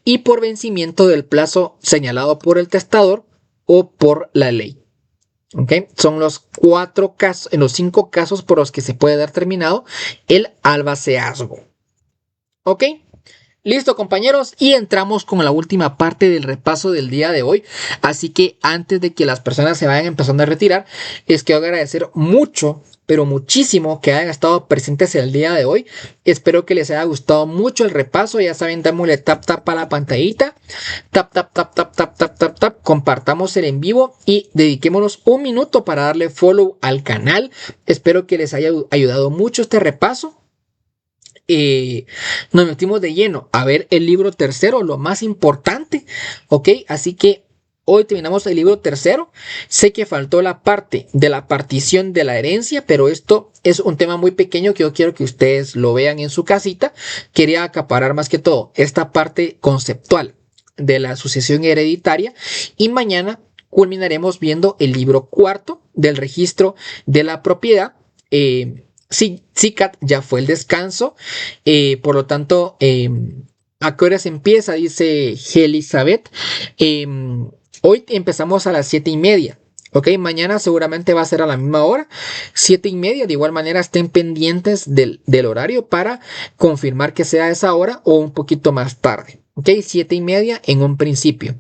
y por vencimiento del plazo señalado por el testador o por la ley. ¿Okay? Son los 5 casos por los que se puede dar terminado el albaceazgo. ¿Ok? Listo, compañeros, y entramos con la última parte del repaso del día de hoy. Así que antes de que las personas se vayan empezando a retirar, les quiero agradecer mucho, pero muchísimo, que hayan estado presentes el día de hoy. Espero que les haya gustado mucho el repaso. Ya saben, dámosle tap tap a la pantallita. Tap tap tap tap tap tap tap tap. Compartamos el en vivo y dediquémonos un minuto para darle follow al canal. Espero que les haya ayudado mucho este repaso. Nos metimos de lleno a ver el libro tercero, lo más importante, ¿ok? Así que hoy terminamos el libro tercero. Sé que faltó la parte de la partición de la herencia, pero esto es un tema muy pequeño que yo quiero que ustedes lo vean en su casita. Quería acaparar más que todo esta parte conceptual de la sucesión hereditaria y mañana culminaremos viendo el libro cuarto del registro de la propiedad. CICAT ya fue el descanso, por lo tanto, ¿a qué hora se empieza? Dice Elizabeth. Hoy empezamos a las 7:30. Ok, mañana seguramente va a ser a la misma hora, 7:30. De igual manera, estén pendientes del horario para confirmar que sea esa hora o un poquito más tarde. Ok, 7:30 en un principio.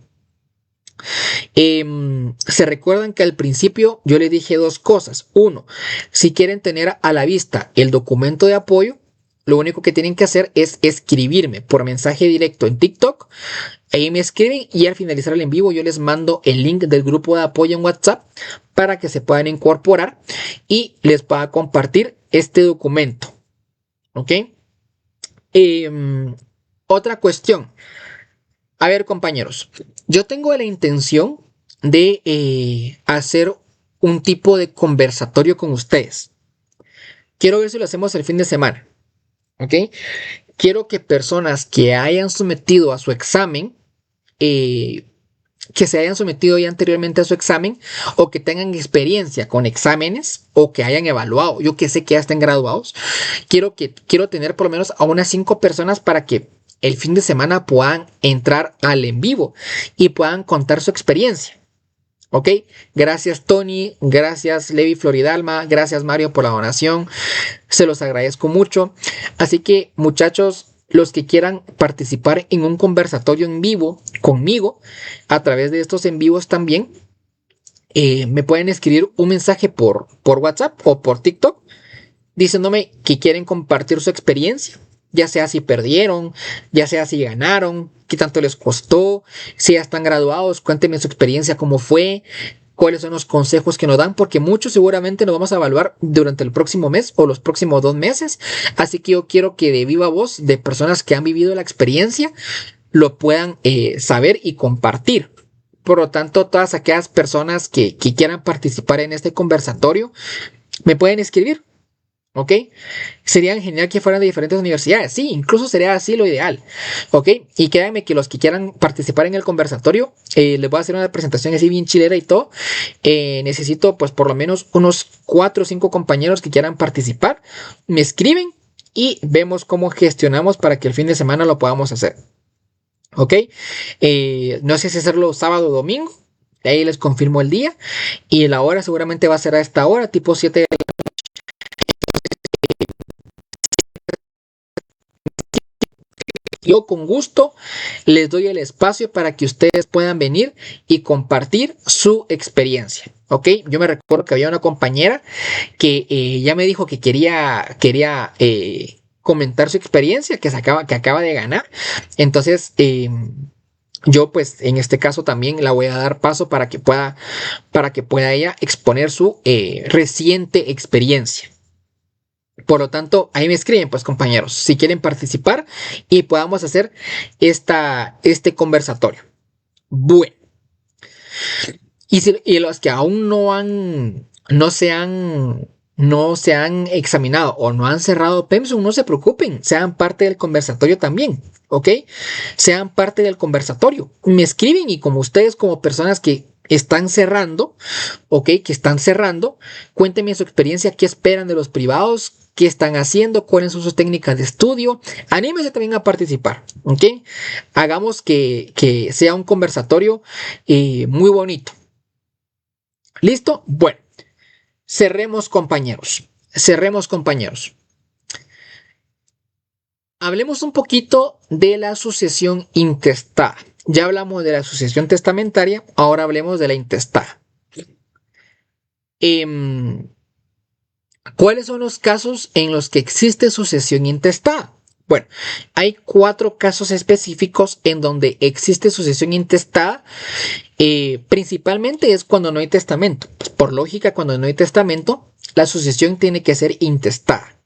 Se recuerdan que al principio yo les dije dos cosas. Uno, si quieren tener a la vista el documento de apoyo, lo único que tienen que hacer es escribirme por mensaje directo en TikTok. Ahí me escriben y al finalizar el en vivo yo les mando el link del grupo de apoyo en WhatsApp para que se puedan incorporar y les pueda compartir este documento. ¿Ok? Otra cuestión. A ver, compañeros, yo tengo la intención de hacer un tipo de conversatorio con ustedes. Quiero ver si lo hacemos el fin de semana, ¿ok? Quiero que personas que hayan sometido a su examen, que se hayan sometido ya anteriormente a su examen, o que tengan experiencia con exámenes, o que hayan evaluado, yo que sé que ya estén graduados, quiero tener por lo menos a unas 5 personas para que el fin de semana puedan entrar al en vivo y puedan contar su experiencia. ¿Ok? Gracias Tony, gracias Levi Floridalma, gracias Mario por la donación, se los agradezco mucho. Así que muchachos, los que quieran participar en un conversatorio en vivo conmigo, a través de estos en vivos también, me pueden escribir un mensaje por WhatsApp o por TikTok, diciéndome que quieren compartir su experiencia. Ya sea si perdieron, ya sea si ganaron, qué tanto les costó, si ya están graduados, cuéntenme su experiencia, cómo fue, cuáles son los consejos que nos dan, porque muchos seguramente nos vamos a evaluar durante el próximo mes o los próximos 2 meses. Así que yo quiero que de viva voz, de personas que han vivido la experiencia, lo puedan saber y compartir. Por lo tanto, todas aquellas personas que quieran participar en este conversatorio, me pueden escribir. ¿Ok? Sería genial que fueran de diferentes universidades. Sí, incluso sería así lo ideal. ¿Ok? Y créanme que los que quieran participar en el conversatorio, les voy a hacer una presentación así bien chilera y todo. Necesito pues por lo menos unos 4 o 5 compañeros que quieran participar. Me escriben y vemos cómo gestionamos para que el fin de semana lo podamos hacer. ¿Ok? No sé si hacerlo sábado o domingo. Ahí les confirmo el día. Y la hora seguramente va a ser a esta hora, tipo 7 de yo con gusto les doy el espacio para que ustedes puedan venir y compartir su experiencia. ¿Ok? Yo me recuerdo que había una compañera que ya me dijo que quería comentar su experiencia, que acaba de ganar. Entonces, yo pues en este caso también la voy a dar paso para que pueda ella exponer su reciente experiencia. Por lo tanto, ahí me escriben, pues compañeros, si quieren participar y podamos hacer este conversatorio. Bueno, y los que aún no se han examinado o no han cerrado PEMSUM, no se preocupen, sean parte del conversatorio también, ¿ok? Sean parte del conversatorio. Me escriben y como ustedes, como personas que están cerrando, ¿ok? Que están cerrando, cuéntenme su experiencia, qué esperan de los privados, qué están haciendo, cuáles son sus técnicas de estudio. Anímense también a participar, ¿ok? Hagamos que sea un conversatorio muy bonito. ¿Listo? Bueno, cerremos compañeros. Cerremos compañeros. Hablemos un poquito de la sucesión intestada. Ya hablamos de la sucesión testamentaria, ahora hablemos de la intestada. ¿Cuáles son los casos en los que existe sucesión intestada? Bueno, hay 4 casos específicos en donde existe sucesión intestada. Principalmente es cuando no hay testamento. Pues por lógica, cuando no hay testamento, la sucesión tiene que ser intestada.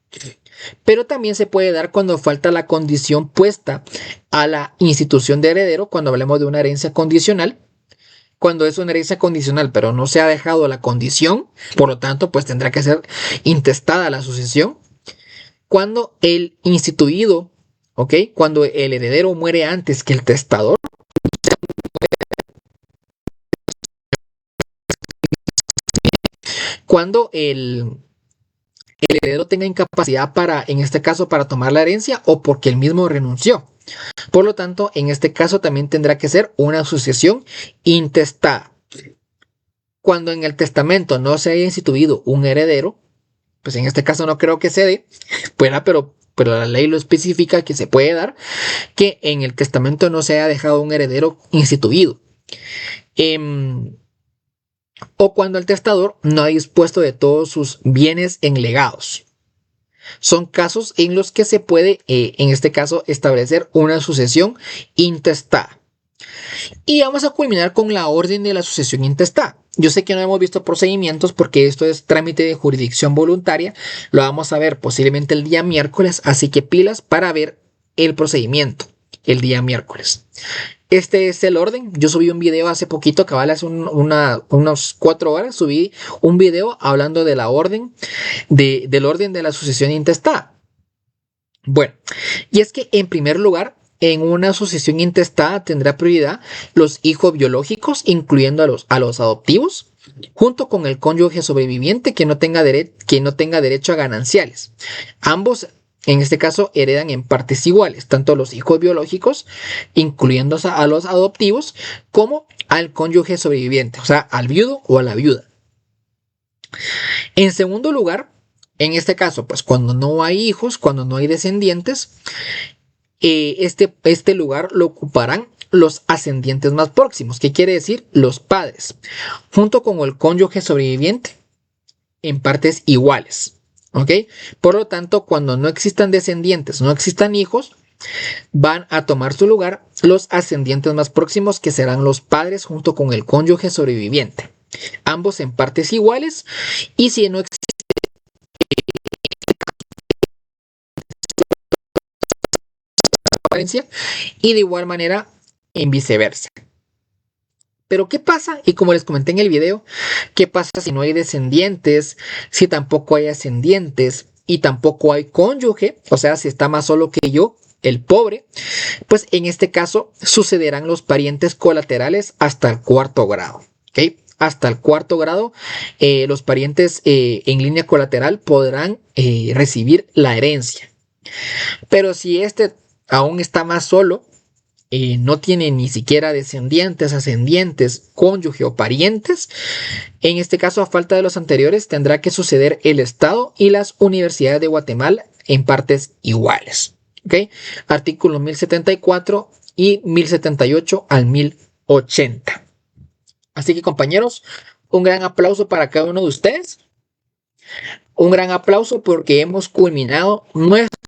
Pero también se puede dar cuando falta la condición puesta a la institución de heredero, cuando hablemos de una herencia condicional. Cuando es una herencia condicional, pero no se ha dejado la condición, por lo tanto, pues tendrá que ser intestada la sucesión. Cuando el instituido, ¿ok? Cuando el heredero muere antes que el testador. Cuando el heredero tenga incapacidad para, en este caso, para tomar la herencia o porque él mismo renunció. Por lo tanto, en este caso también tendrá que ser una sucesión intestada. Cuando en el testamento no se haya instituido un heredero, pues en este caso no creo que se dé, pero la ley lo especifica que se puede dar, que en el testamento no se haya dejado un heredero instituido. O cuando el testador no ha dispuesto de todos sus bienes en legados. Son casos en los que se puede, en este caso, establecer una sucesión intestada. Y vamos a culminar con la orden de la sucesión intestada. Yo sé que no hemos visto procedimientos porque esto es trámite de jurisdicción voluntaria. Lo vamos a ver posiblemente el día miércoles, así que pilas para ver el procedimiento el día miércoles. Este es el orden. Yo subí un video hace poquito, cabal, hace unas 4 horas, subí un video hablando de la orden, del orden de la sucesión intestada. Bueno, y es que en primer lugar, en una sucesión intestada tendrá prioridad los hijos biológicos, incluyendo a los adoptivos, junto con el cónyuge sobreviviente que no tenga derecho a gananciales. Ambos, en este caso, heredan en partes iguales, tanto los hijos biológicos, incluyendo a los adoptivos, como al cónyuge sobreviviente, o sea, al viudo o a la viuda. En segundo lugar, en este caso, pues cuando no hay hijos, cuando no hay descendientes, este lugar lo ocuparán los ascendientes más próximos. ¿Qué quiere decir? Los padres, junto con el cónyuge sobreviviente, en partes iguales. ¿Ok? Por lo tanto, cuando no existan descendientes, no existan hijos, van a tomar su lugar los ascendientes más próximos, que serán los padres junto con el cónyuge sobreviviente. Ambos en partes iguales, y si no existe apariencia, y de igual manera en viceversa. Pero ¿qué pasa? Y como les comenté en el video, ¿qué pasa si no hay descendientes? Si tampoco hay ascendientes y tampoco hay cónyuge, o sea, si está más solo que yo, el pobre, pues en este caso sucederán los parientes colaterales hasta el 4º grado, ¿ok? Hasta el 4º grado, los parientes en línea colateral podrán recibir la herencia. Pero si este aún está más solo, no tiene ni siquiera descendientes, ascendientes, cónyuge o parientes, en este caso, a falta de los anteriores, tendrá que suceder el Estado y las universidades de Guatemala en partes iguales. ¿Okay? Artículo 1074 y 1078 al 1080. Así que, compañeros, un gran aplauso para cada uno de ustedes. Un gran aplauso porque hemos culminado nuestro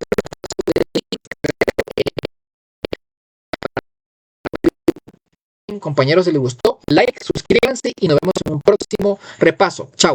compañeros, si les gustó, like, suscríbanse y nos vemos en un próximo repaso. Chao.